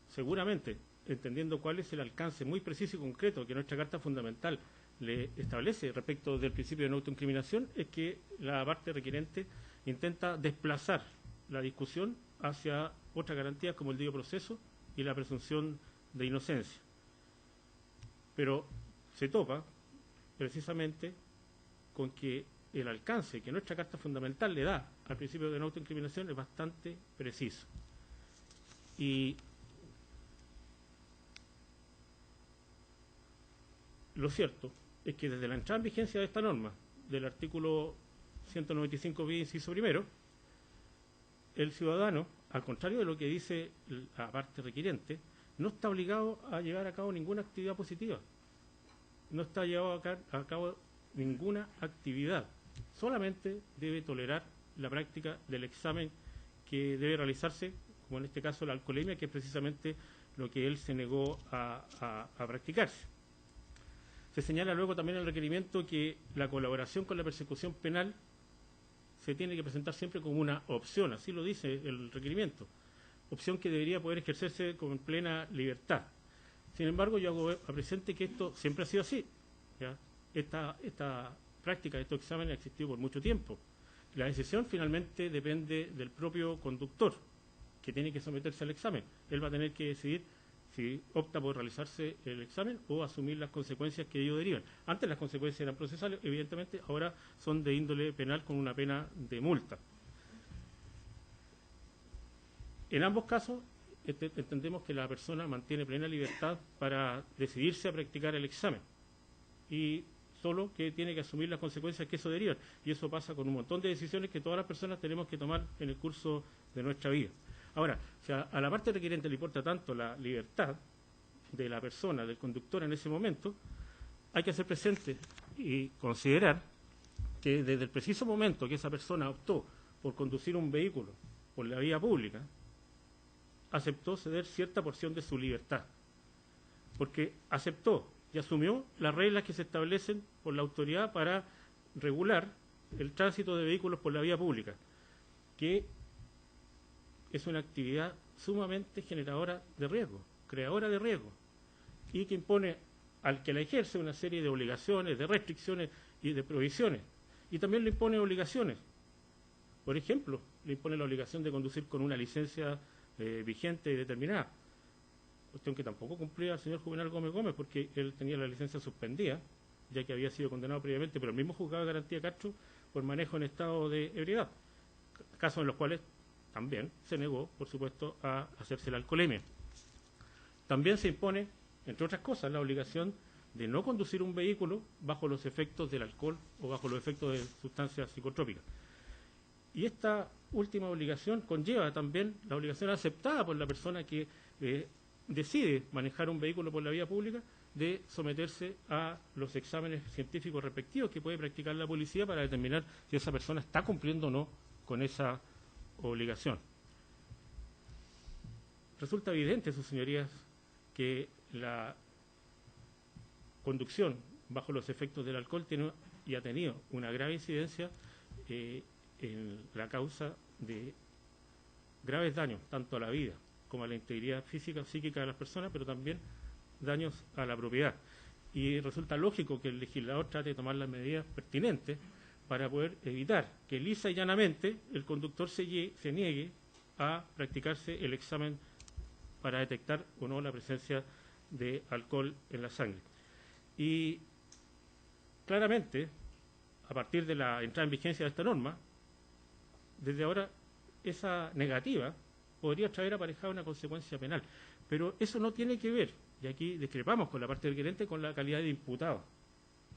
seguramente, entendiendo cuál es el alcance muy preciso y concreto que nuestra Carta Fundamental le establece respecto del principio de no autoincriminación, es que la parte requerente intenta desplazar la discusión hacia otras garantías como el debido proceso y la presunción de inocencia. Pero se topa precisamente con que el alcance que nuestra Carta Fundamental le da al principio de no autoincriminación es bastante preciso. Y lo cierto es que desde la entrada en vigencia de esta norma, del artículo 195 bis inciso primero, el ciudadano, al contrario de lo que dice la parte requirente, no está obligado a llevar a cabo ninguna actividad positiva. No está llevado a cabo ninguna actividad. Solamente debe tolerar la práctica del examen que debe realizarse, como en este caso la alcoholemia, que es precisamente lo que él se negó a practicarse. Se señala luego también en el requerimiento que la colaboración con la persecución penal se tiene que presentar siempre como una opción, así lo dice el requerimiento, opción que debería poder ejercerse con plena libertad. Sin embargo, yo hago presente que esto siempre ha sido así, ¿ya? Esta práctica de estos exámenes ha existido por mucho tiempo. La decisión finalmente depende del propio conductor, que tiene que someterse al examen. Él va a tener que decidir si opta por realizarse el examen o asumir las consecuencias que ello derivan. Antes las consecuencias eran procesales, evidentemente ahora son de índole penal con una pena de multa. En ambos casos entendemos que la persona mantiene plena libertad para decidirse a practicar el examen y solo que tiene que asumir las consecuencias que eso deriva. Y eso pasa con un montón de decisiones que todas las personas tenemos que tomar en el curso de nuestra vida. Ahora, si a la parte requerente le importa tanto la libertad de la persona, del conductor en ese momento, hay que hacer presente y considerar que desde el preciso momento que esa persona optó por conducir un vehículo por la vía pública, aceptó ceder cierta porción de su libertad, porque aceptó y asumió las reglas que se establecen por la autoridad para regular el tránsito de vehículos por la vía pública, que es una actividad sumamente generadora de riesgo, creadora de riesgo, y que impone al que la ejerce una serie de obligaciones, de restricciones y de prohibiciones, y también le impone obligaciones. Por ejemplo, le impone la obligación de conducir con una licencia vigente y determinada, cuestión que tampoco cumplía el señor Juvenal Gómez Gómez, porque él tenía la licencia suspendida, ya que había sido condenado previamente, pero el mismo juzgado de garantía Castro por manejo en estado de ebriedad, casos en los cuales también se negó, por supuesto, a hacerse la alcoholemia. También se impone, entre otras cosas, la obligación de no conducir un vehículo bajo los efectos del alcohol o bajo los efectos de sustancias psicotrópicas. Y esta última obligación conlleva también la obligación aceptada por la persona que decide manejar un vehículo por la vía pública de someterse a los exámenes científicos respectivos que puede practicar la policía para determinar si esa persona está cumpliendo o no con esa obligación. Resulta evidente, sus señorías, que la conducción bajo los efectos del alcohol tiene y ha tenido una grave incidencia en la causa de graves daños, tanto a la vida como a la integridad física o psíquica de las personas, pero también daños a la propiedad. Y resulta lógico que el legislador trate de tomar las medidas pertinentes para poder evitar que lisa y llanamente el conductor se niegue a practicarse el examen para detectar o no la presencia de alcohol en la sangre. Y claramente, a partir de la entrada en vigencia de esta norma, desde ahora esa negativa podría traer aparejada una consecuencia penal. Pero eso no tiene que ver, y aquí discrepamos con la parte del querente, con la calidad de imputado,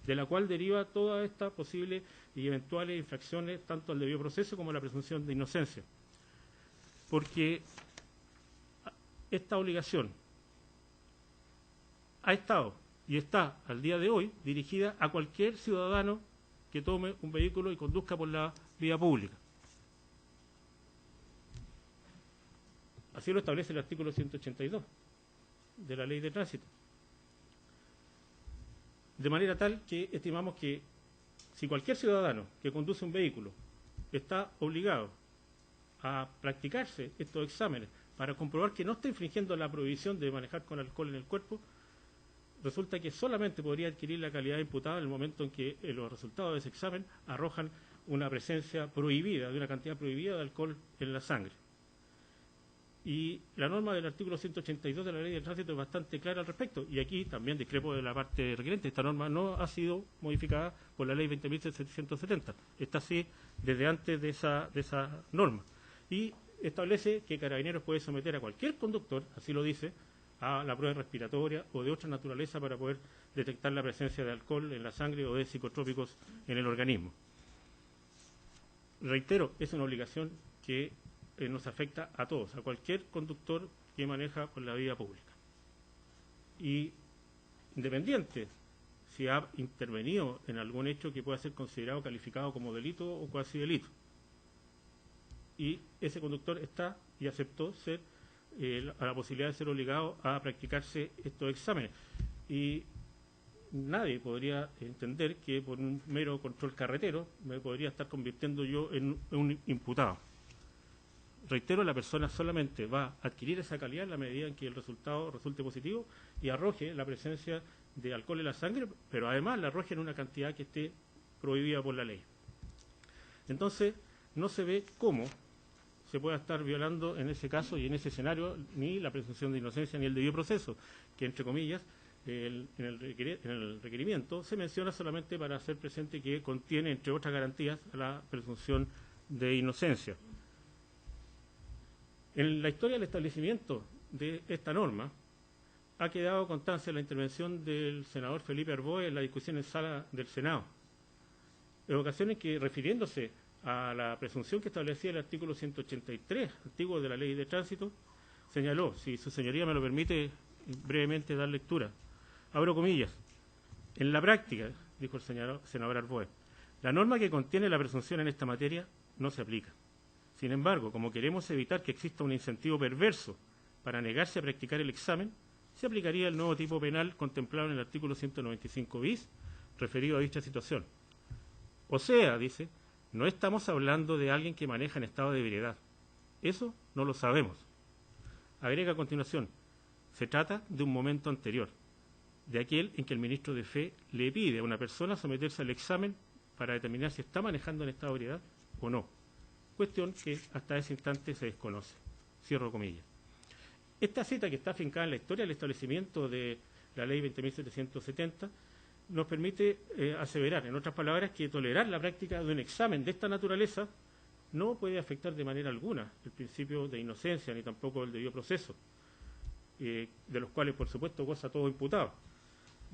de la cual deriva toda esta posible y eventuales infracciones, tanto al debido proceso como a la presunción de inocencia. Porque esta obligación ha estado y está al día de hoy dirigida a cualquier ciudadano que tome un vehículo y conduzca por la vía pública. Así lo establece el artículo 182 de la Ley de Tránsito. De manera tal que estimamos que si cualquier ciudadano que conduce un vehículo está obligado a practicarse estos exámenes para comprobar que no está infringiendo la prohibición de manejar con alcohol en el cuerpo, resulta que solamente podría adquirir la calidad de imputado en el momento en que los resultados de ese examen arrojan una presencia prohibida, de una cantidad prohibida de alcohol en la sangre. Y la norma del artículo 182 de la Ley de Tránsito es bastante clara al respecto. Y aquí también discrepo de la parte requerente. Esta norma no ha sido modificada por la Ley 20.770. Está así desde antes de esa norma. Y establece que Carabineros puede someter a cualquier conductor, así lo dice, a la prueba respiratoria o de otra naturaleza para poder detectar la presencia de alcohol en la sangre o de psicotrópicos en el organismo. Reitero, es una obligación que nos afecta a todos, a cualquier conductor que maneja por la vía pública. Y independiente si ha intervenido en algún hecho que pueda ser considerado calificado como delito o cuasi delito. Y ese conductor está y aceptó ser a la posibilidad de ser obligado a practicarse estos exámenes. Y nadie podría entender que por un mero control carretero me podría estar convirtiendo yo en un imputado. Reitero, la persona solamente va a adquirir esa calidad en la medida en que el resultado resulte positivo y arroje la presencia de alcohol en la sangre, pero además la arroje en una cantidad que esté prohibida por la ley. Entonces, no se ve cómo se pueda estar violando en ese caso y en ese escenario ni la presunción de inocencia ni el debido proceso, que entre comillas, en el requerimiento se menciona solamente para hacer presente que contiene, entre otras garantías, la presunción de inocencia. En la historia del establecimiento de esta norma ha quedado constancia la intervención del senador Felipe Arboe en la discusión en sala del Senado, en ocasiones que, refiriéndose a la presunción que establecía el artículo 183, antiguo de la Ley de Tránsito, señaló, si su señoría me lo permite brevemente dar lectura, abro comillas, en la práctica, dijo el senador Arboe, la norma que contiene la presunción en esta materia no se aplica. Sin embargo, como queremos evitar que exista un incentivo perverso para negarse a practicar el examen, se aplicaría el nuevo tipo penal contemplado en el artículo 195 bis, referido a dicha situación. O sea, dice, no estamos hablando de alguien que maneja en estado de ebriedad. Eso no lo sabemos. Agrega a continuación, se trata de un momento anterior, de aquel en que el ministro de Fe le pide a una persona someterse al examen para determinar si está manejando en estado de ebriedad o no. Cuestión que hasta ese instante se desconoce. Cierro comillas. Esta cita, que está afincada en la historia del establecimiento de la Ley 20.770, nos permite aseverar, en otras palabras, que tolerar la práctica de un examen de esta naturaleza no puede afectar de manera alguna el principio de inocencia ni tampoco el debido proceso, de los cuales, por supuesto, goza todo imputado,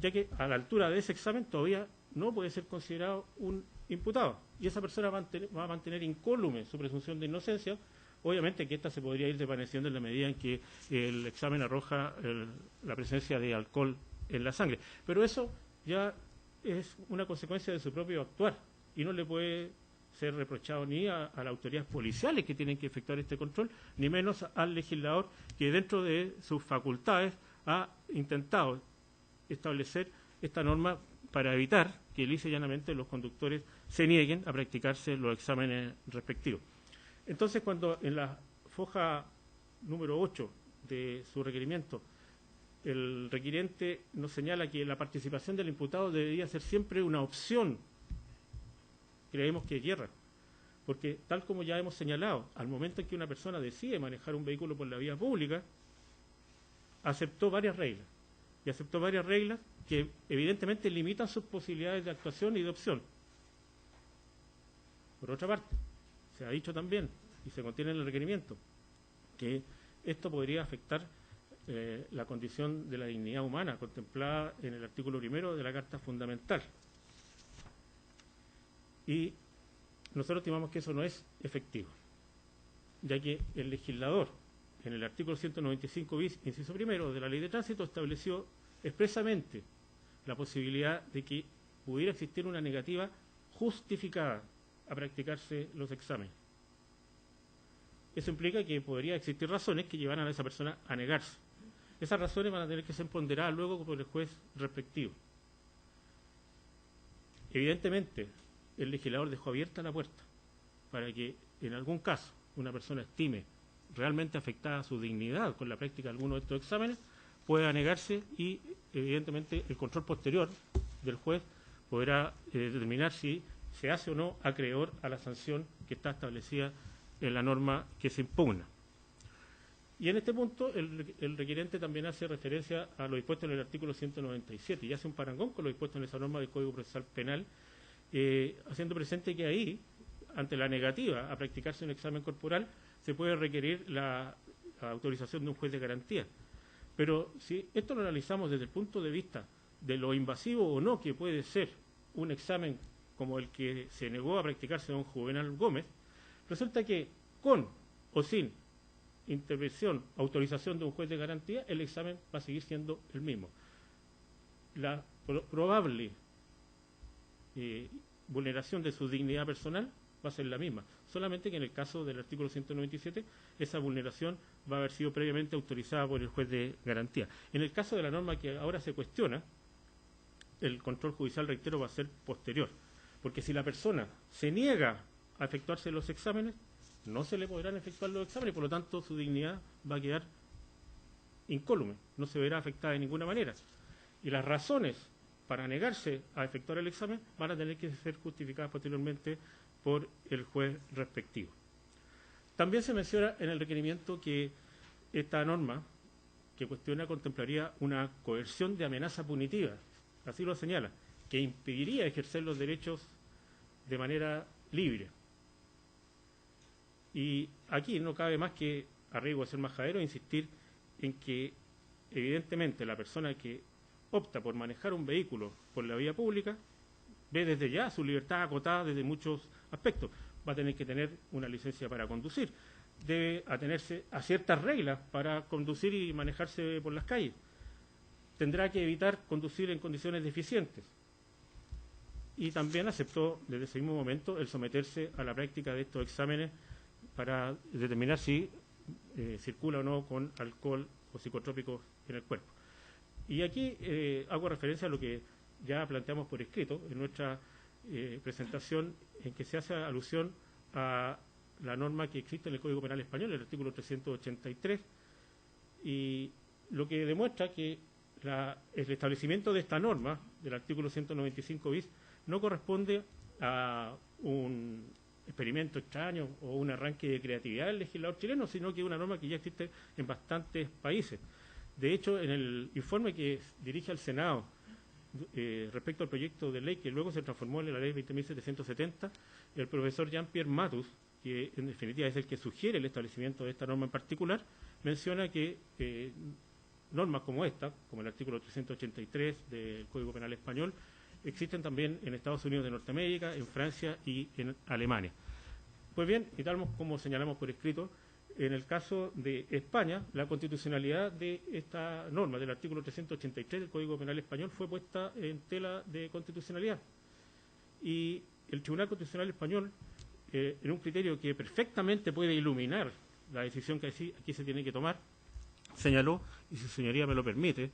ya que a la altura de ese examen todavía no puede ser considerado un imputado y esa persona va a mantener incólume su presunción de inocencia. Obviamente que esta se podría ir desvaneciendo en la medida en que el examen arroja la presencia de alcohol en la sangre, pero eso ya es una consecuencia de su propio actuar y no le puede ser reprochado ni a las autoridades policiales que tienen que efectuar este control, ni menos al legislador que dentro de sus facultades ha intentado establecer esta norma para evitar que lisa y llanamente los conductores se nieguen a practicarse los exámenes respectivos. Entonces, cuando en la foja número 8 de su requerimiento el requiriente nos señala que la participación del imputado debería ser siempre una opción, creemos que es erra, porque tal como ya hemos señalado, al momento en que una persona decide manejar un vehículo por la vía pública, aceptó varias reglas, y aceptó varias reglas que evidentemente limitan sus posibilidades de actuación y de opción. Por otra parte, se ha dicho también, y se contiene en el requerimiento, que esto podría afectar la condición de la dignidad humana contemplada en el artículo 1 de la Carta Fundamental. Y nosotros estimamos que eso no es efectivo, ya que el legislador, en el artículo 195 bis, inciso primero de la Ley de Tránsito, estableció expresamente la posibilidad de que pudiera existir una negativa justificada a practicarse los exámenes. Eso implica que podría existir razones que llevaran a esa persona a negarse. Esas razones van a tener que ser ponderadas luego por el juez respectivo. Evidentemente, el legislador dejó abierta la puerta para que, en algún caso, una persona estime realmente afectada su dignidad con la práctica de alguno de estos exámenes, pueda negarse y, evidentemente, el control posterior del juez podrá determinar si se hace o no acreedor a la sanción que está establecida en la norma que se impugna. Y en este punto el requirente también hace referencia a lo dispuesto en el artículo 197 y hace un parangón con lo dispuesto en esa norma del Código Procesal Penal, haciendo presente que ahí, ante la negativa a practicarse un examen corporal, se puede requerir la autorización de un juez de garantía. Pero si esto lo analizamos desde el punto de vista de lo invasivo o no que puede ser un examen como el que se negó a practicarse don Juvenal Gómez, resulta que con o sin intervención, autorización de un juez de garantía, el examen va a seguir siendo el mismo. La probable vulneración de su dignidad personal va a ser la misma, solamente que en el caso del artículo 197 esa vulneración va a haber sido previamente autorizada por el juez de garantía. En el caso de la norma que ahora se cuestiona, el control judicial, reitero, va a ser posterior, porque si la persona se niega a efectuarse los exámenes, no se le podrán efectuar los exámenes, por lo tanto su dignidad va a quedar incólume, no se verá afectada de ninguna manera. Y las razones para negarse a efectuar el examen van a tener que ser justificadas posteriormente por el juez respectivo. También se menciona en el requerimiento que esta norma que cuestiona contemplaría una coerción de amenaza punitiva, así lo señala, que impediría ejercer los derechos de manera libre. Y aquí no cabe más que, a riesgo de ser majadero, insistir en que evidentemente la persona que opta por manejar un vehículo por la vía pública ve desde ya su libertad acotada desde muchos aspectos. Va a tener que tener una licencia para conducir, debe atenerse a ciertas reglas para conducir y manejarse por las calles, tendrá que evitar conducir en condiciones deficientes y también aceptó desde ese mismo momento el someterse a la práctica de estos exámenes para determinar si circula o no con alcohol o psicotrópicos en el cuerpo. Y aquí hago referencia a lo que ya planteamos por escrito en nuestra presentación, en que se hace alusión a la norma que existe en el Código Penal Español, el artículo 383, y lo que demuestra que el establecimiento de esta norma, del artículo 195 bis, no corresponde a un experimento extraño o un arranque de creatividad del legislador chileno, sino que es una norma que ya existe en bastantes países. De hecho, en el informe que dirige al Senado respecto al proyecto de ley que luego se transformó en la ley 20.770, el profesor Jean-Pierre Matus, que en definitiva es el que sugiere el establecimiento de esta norma en particular, menciona que normas como esta, como el artículo 383 del Código Penal Español, existen también en Estados Unidos de Norteamérica, en Francia y en Alemania. Pues bien, y tal como señalamos por escrito, en el caso de España, la constitucionalidad de esta norma, del artículo 383 del Código Penal Español, fue puesta en tela de constitucionalidad. Y el Tribunal Constitucional Español, en un criterio que perfectamente puede iluminar la decisión que aquí se tiene que tomar, señaló, y si su señoría me lo permite,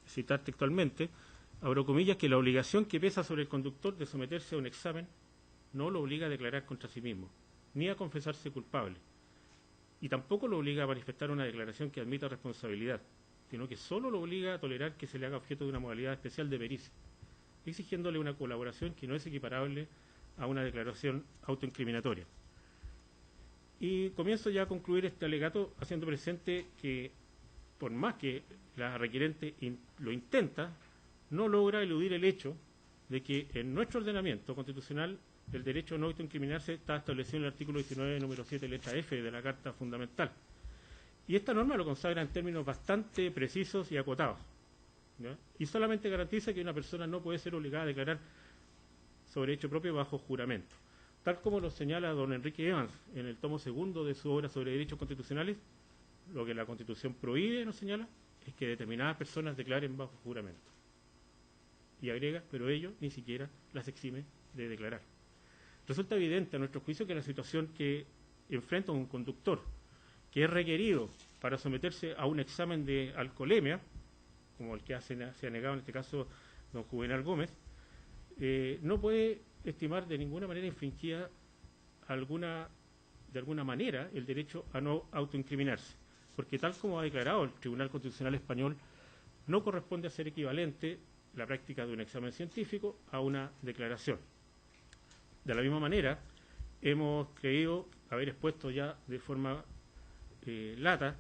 citar textualmente, abro comillas, que la obligación que pesa sobre el conductor de someterse a un examen no lo obliga a declarar contra sí mismo, ni a confesarse culpable, y tampoco lo obliga a manifestar una declaración que admita responsabilidad, sino que solo lo obliga a tolerar que se le haga objeto de una modalidad especial de pericia, exigiéndole una colaboración que no es equiparable a una declaración autoincriminatoria. Y comienzo ya a concluir este alegato haciendo presente que, por más que la requerente lo intenta, no logra eludir el hecho de que en nuestro ordenamiento constitucional el derecho a no autoincriminarse está establecido en el artículo 19, número 7, letra F de la Carta Fundamental. Y esta norma lo consagra en términos bastante precisos y acotados, ¿ya? Y solamente garantiza que una persona no puede ser obligada a declarar sobre hecho propio bajo juramento. Tal como lo señala don Enrique Evans en el tomo segundo de su obra sobre derechos constitucionales, lo que la Constitución prohíbe, nos señala, es que determinadas personas declaren bajo juramento. Y agrega, pero ello ni siquiera las exime de declarar. Resulta evidente a nuestro juicio que la situación que enfrenta un conductor que es requerido para someterse a un examen de alcoholemia, como el que se ha negado en este caso don Juvenal Gómez, no puede estimar de ninguna manera infringida de alguna manera el derecho a no autoincriminarse, porque tal como ha declarado el Tribunal Constitucional Español, no corresponde a ser equivalente la práctica de un examen científico a una declaración. De la misma manera, hemos creído haber expuesto ya de forma lata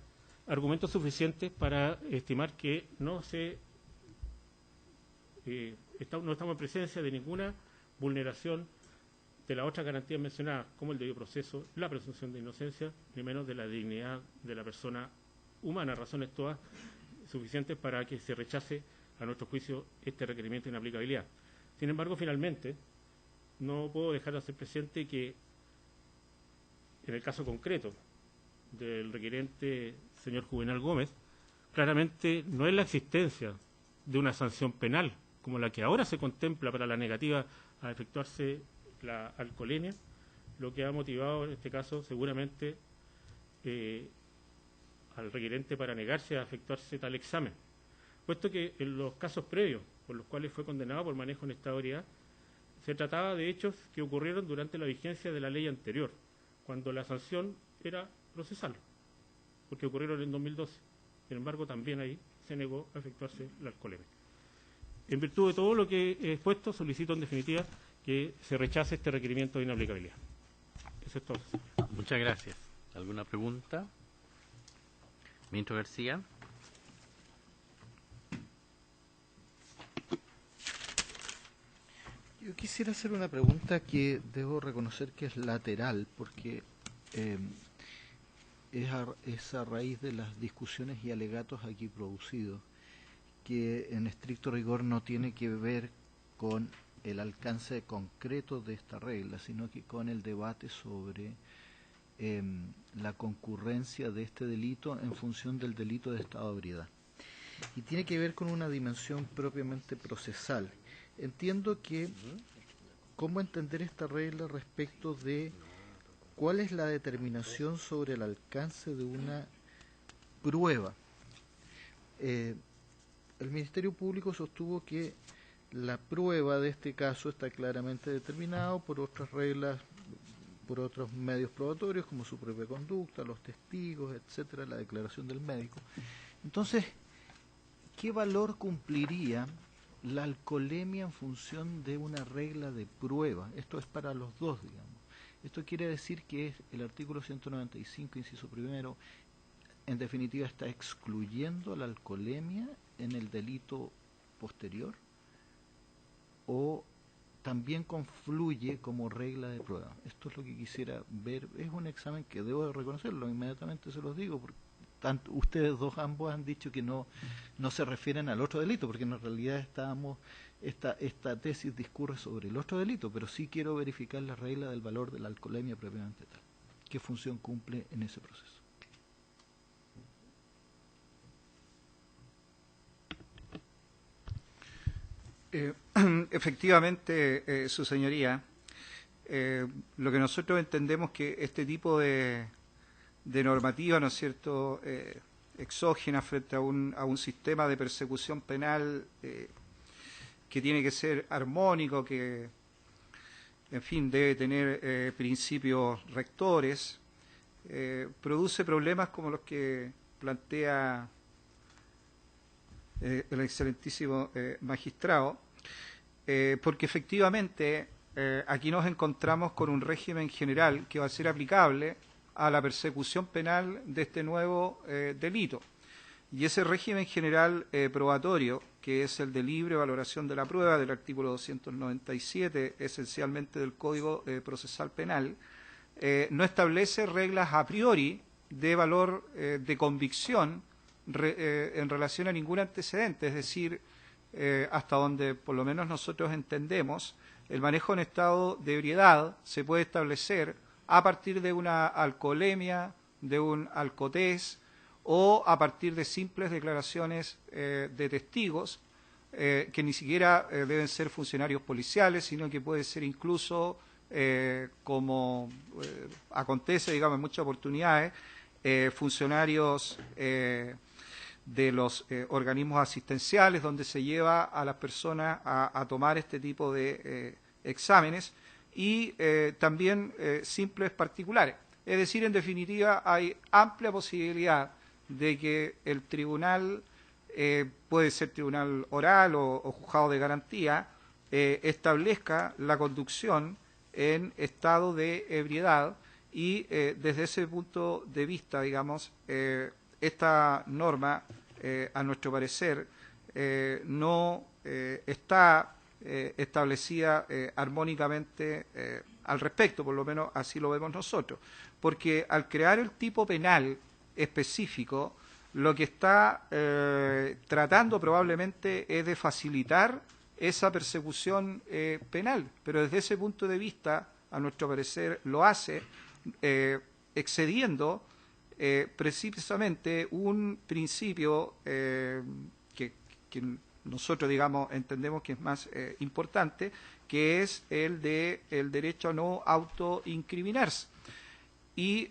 argumentos suficientes para estimar que no estamos en presencia de ninguna vulneración de las otras garantías mencionadas, como el debido proceso, la presunción de inocencia, ni menos de la dignidad de la persona humana, razones todas suficientes para que se rechace, a nuestro juicio, este requerimiento de inaplicabilidad. Sin embargo, finalmente, no puedo dejar de hacer presente que, en el caso concreto del requerente señor Juvenal Gómez, claramente no es la existencia de una sanción penal, como la que ahora se contempla para la negativa a efectuarse la alcoholemia, lo que ha motivado en este caso seguramente al requerente para negarse a efectuarse tal examen, puesto que en los casos previos por los cuales fue condenado por manejo en estado de ebriedad, se trataba de hechos que ocurrieron durante la vigencia de la ley anterior, cuando la sanción era procesal, porque ocurrieron en 2012. Sin embargo, también ahí se negó a efectuarse la alcoholemia. En virtud de todo lo que he expuesto, solicito en definitiva que se rechace este requerimiento de inaplicabilidad. Eso es todo. Muchas gracias. ¿Alguna pregunta? Ministro García. Yo quisiera hacer una pregunta que debo reconocer que es lateral, porque es a raíz de las discusiones y alegatos aquí producidos, que en estricto rigor no tiene que ver con el alcance concreto de esta regla, sino que con el debate sobre la concurrencia de este delito en función del delito de estado de ebriedad. Y tiene que ver con una dimensión propiamente procesal. Entiendo que cómo entender esta regla respecto de cuál es la determinación sobre el alcance de una prueba. El Ministerio Público sostuvo que la prueba de este caso está claramente determinada por otras reglas, por otros medios probatorios como su propia conducta, los testigos, etcétera, la declaración del médico. Entonces, ¿qué valor cumpliría la alcoholemia en función de una regla de prueba? Esto es para los dos, digamos. Esto quiere decir que el artículo 195, inciso primero, en definitiva, está excluyendo la alcoholemia en el delito posterior. o también confluye como regla de prueba. Esto es lo que quisiera ver. Es un examen que debo de reconocerlo, inmediatamente se los digo, porque tanto ustedes dos ambos han dicho que no se refieren al otro delito, porque en realidad esta tesis discurre sobre el otro delito, pero sí quiero verificar la regla del valor de la alcoholemia propiamente tal. ¿Qué función cumple en ese proceso? Efectivamente, su señoría, lo que nosotros entendemos que este tipo de normativa, ¿no es cierto?, exógena frente a un sistema de persecución penal que tiene que ser armónico, que, en fin, debe tener principios rectores, produce problemas como los que plantea el excelentísimo magistrado, porque efectivamente aquí nos encontramos con un régimen general que va a ser aplicable a la persecución penal de este nuevo delito. Y ese régimen general probatorio, que es el de libre valoración de la prueba del artículo 297, esencialmente del Código Procesal Penal, no establece reglas a priori de valor de convicción en relación a ningún antecedente, es decir, hasta donde por lo menos nosotros entendemos, el manejo en estado de ebriedad se puede establecer a partir de una alcoholemia, de un alcotés o a partir de simples declaraciones de testigos que ni siquiera deben ser funcionarios policiales, sino que puede ser incluso, como acontece, digamos, en muchas oportunidades, funcionarios de los organismos asistenciales, donde se lleva a las personas a tomar este tipo de exámenes, y también simples particulares. Es decir, en definitiva, hay amplia posibilidad de que el tribunal, puede ser tribunal oral o juzgado de garantía, establezca la conducción en estado de ebriedad, y desde ese punto de vista, digamos, esta norma, a nuestro parecer, no está establecida armónicamente al respecto, por lo menos así lo vemos nosotros, porque al crear el tipo penal específico, lo que está tratando probablemente es de facilitar esa persecución penal, pero desde ese punto de vista, a nuestro parecer, lo hace excediendo precisamente un principio que nosotros, digamos, entendemos que es más importante, que es el de el derecho a no autoincriminarse. Y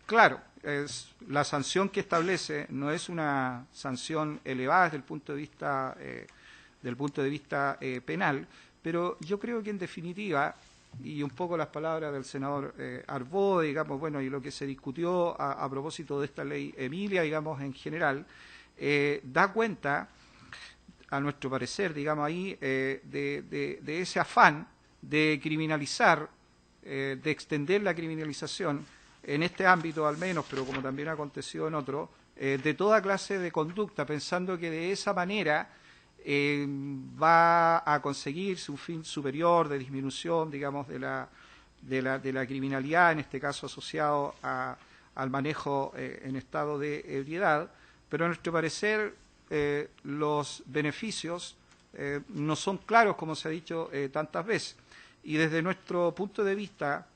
claro, la sanción que establece no es una sanción elevada desde el punto de vista penal, pero yo creo que en definitiva, y un poco las palabras del senador Arbó, digamos, bueno, y lo que se discutió a propósito de esta ley Emilia, digamos, en general, da cuenta, a nuestro parecer, digamos, ahí, de ese afán de criminalizar, de extender la criminalización en este ámbito al menos, pero como también ha acontecido en otro, de toda clase de conducta, pensando que de esa manera va a conseguirse un fin superior de disminución, digamos, de la criminalidad, en este caso asociado al manejo en estado de ebriedad, pero a nuestro parecer los beneficios no son claros, como se ha dicho tantas veces, y desde nuestro punto de vista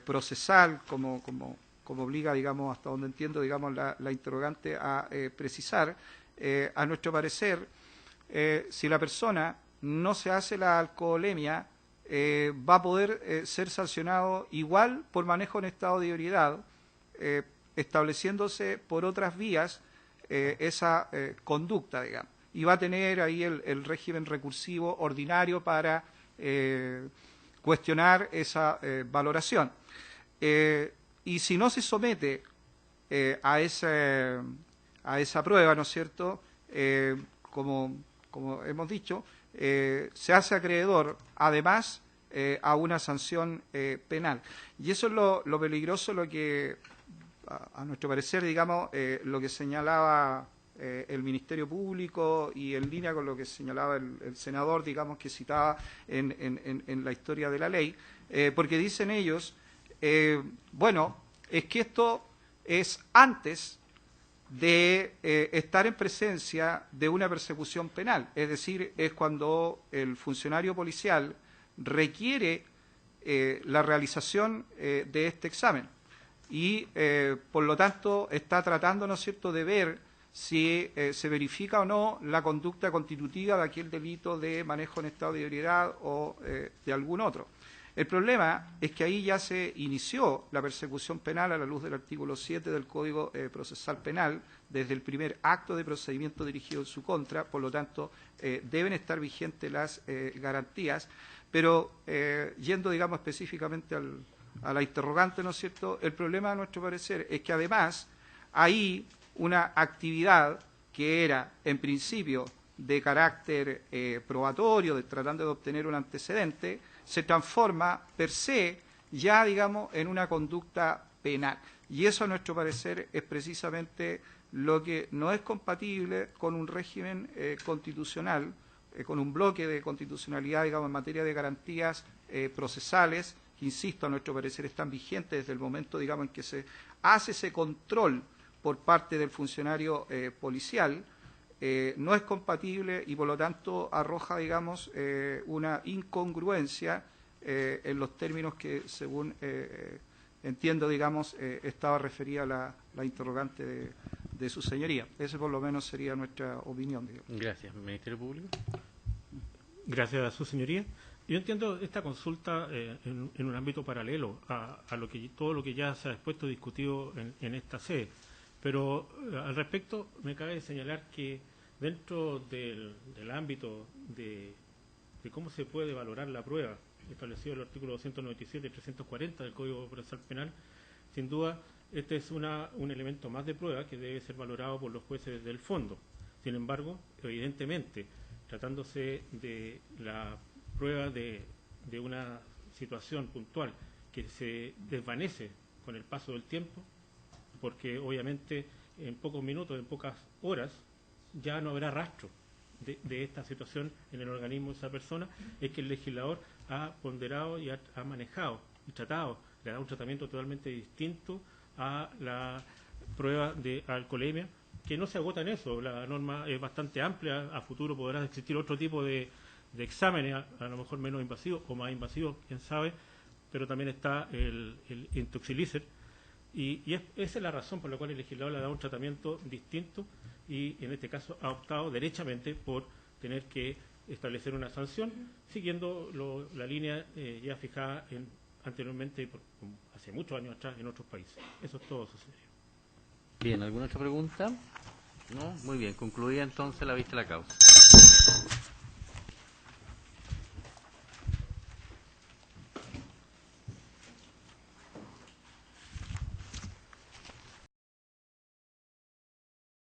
procesal, como obliga, digamos, hasta donde entiendo, digamos, la interrogante a precisar, a nuestro parecer, si la persona no se hace la alcoholemia, va a poder ser sancionado igual por manejo en estado de ebriedad, estableciéndose por otras vías esa conducta, digamos, y va a tener ahí el régimen recursivo ordinario para cuestionar esa valoración. Y si no se somete a esa prueba, ¿no es cierto?, como hemos dicho, se hace acreedor, además, a una sanción penal. Y eso es lo peligroso, lo que, a nuestro parecer, digamos, lo que señalaba el Ministerio Público y en línea con lo que señalaba el senador, digamos, que citaba en la historia de la ley, porque dicen ellos, bueno, es que esto es antes de estar en presencia de una persecución penal, es decir, es cuando el funcionario policial requiere la realización de este examen y, por lo tanto, está tratando, ¿no es cierto?, de ver si se verifica o no la conducta constitutiva de aquel delito de manejo en estado de ebriedad o de algún otro. El problema es que ahí ya se inició la persecución penal a la luz del artículo 7 del Código Procesal Penal, desde el primer acto de procedimiento dirigido en su contra, por lo tanto, deben estar vigentes las garantías, pero yendo, digamos, específicamente a la interrogante, ¿no es cierto?, el problema, a nuestro parecer, es que además ahí una actividad que era, en principio, de carácter probatorio, tratando de obtener un antecedente, se transforma per se ya, digamos, en una conducta penal. Y eso, a nuestro parecer, es precisamente lo que no es compatible con un régimen constitucional, con un bloque de constitucionalidad, digamos, en materia de garantías procesales, que, insisto, a nuestro parecer están vigentes desde el momento, digamos, en que se hace ese control por parte del funcionario policial. No es compatible y, por lo tanto, arroja, digamos, una incongruencia en los términos que, según entiendo, digamos, estaba referida la interrogante de su señoría. Esa, por lo menos, sería nuestra opinión, digamos. Gracias. Ministerio Público. Gracias a su señoría. Yo entiendo esta consulta en un ámbito paralelo a todo lo que ya se ha expuesto y discutido en esta sede. Pero al respecto me cabe señalar que dentro del ámbito de cómo se puede valorar la prueba, establecido en el artículo 297 y 340 del Código Procesal Penal, sin duda este es un elemento más de prueba que debe ser valorado por los jueces del fondo. Sin embargo, evidentemente, tratándose de la prueba de una situación puntual que se desvanece con el paso del tiempo, porque obviamente en pocos minutos, en pocas horas, ya no habrá rastro de esta situación en el organismo de esa persona, es que el legislador ha ponderado y ha manejado y tratado, le ha dado un tratamiento totalmente distinto a la prueba de alcoholemia, que no se agota en eso. La norma es bastante amplia, a futuro podrá existir otro tipo de exámenes, a lo mejor menos invasivos o más invasivos, quién sabe, pero también está el intoxilícer. Y esa es la razón por la cual el legislador le ha dado un tratamiento distinto y en este caso ha optado derechamente por tener que establecer una sanción siguiendo la línea ya fijada anteriormente, hace muchos años atrás, en otros países. Eso es todo, señoría. Bien, ¿alguna otra pregunta? No, muy bien. Concluida entonces la vista de la causa.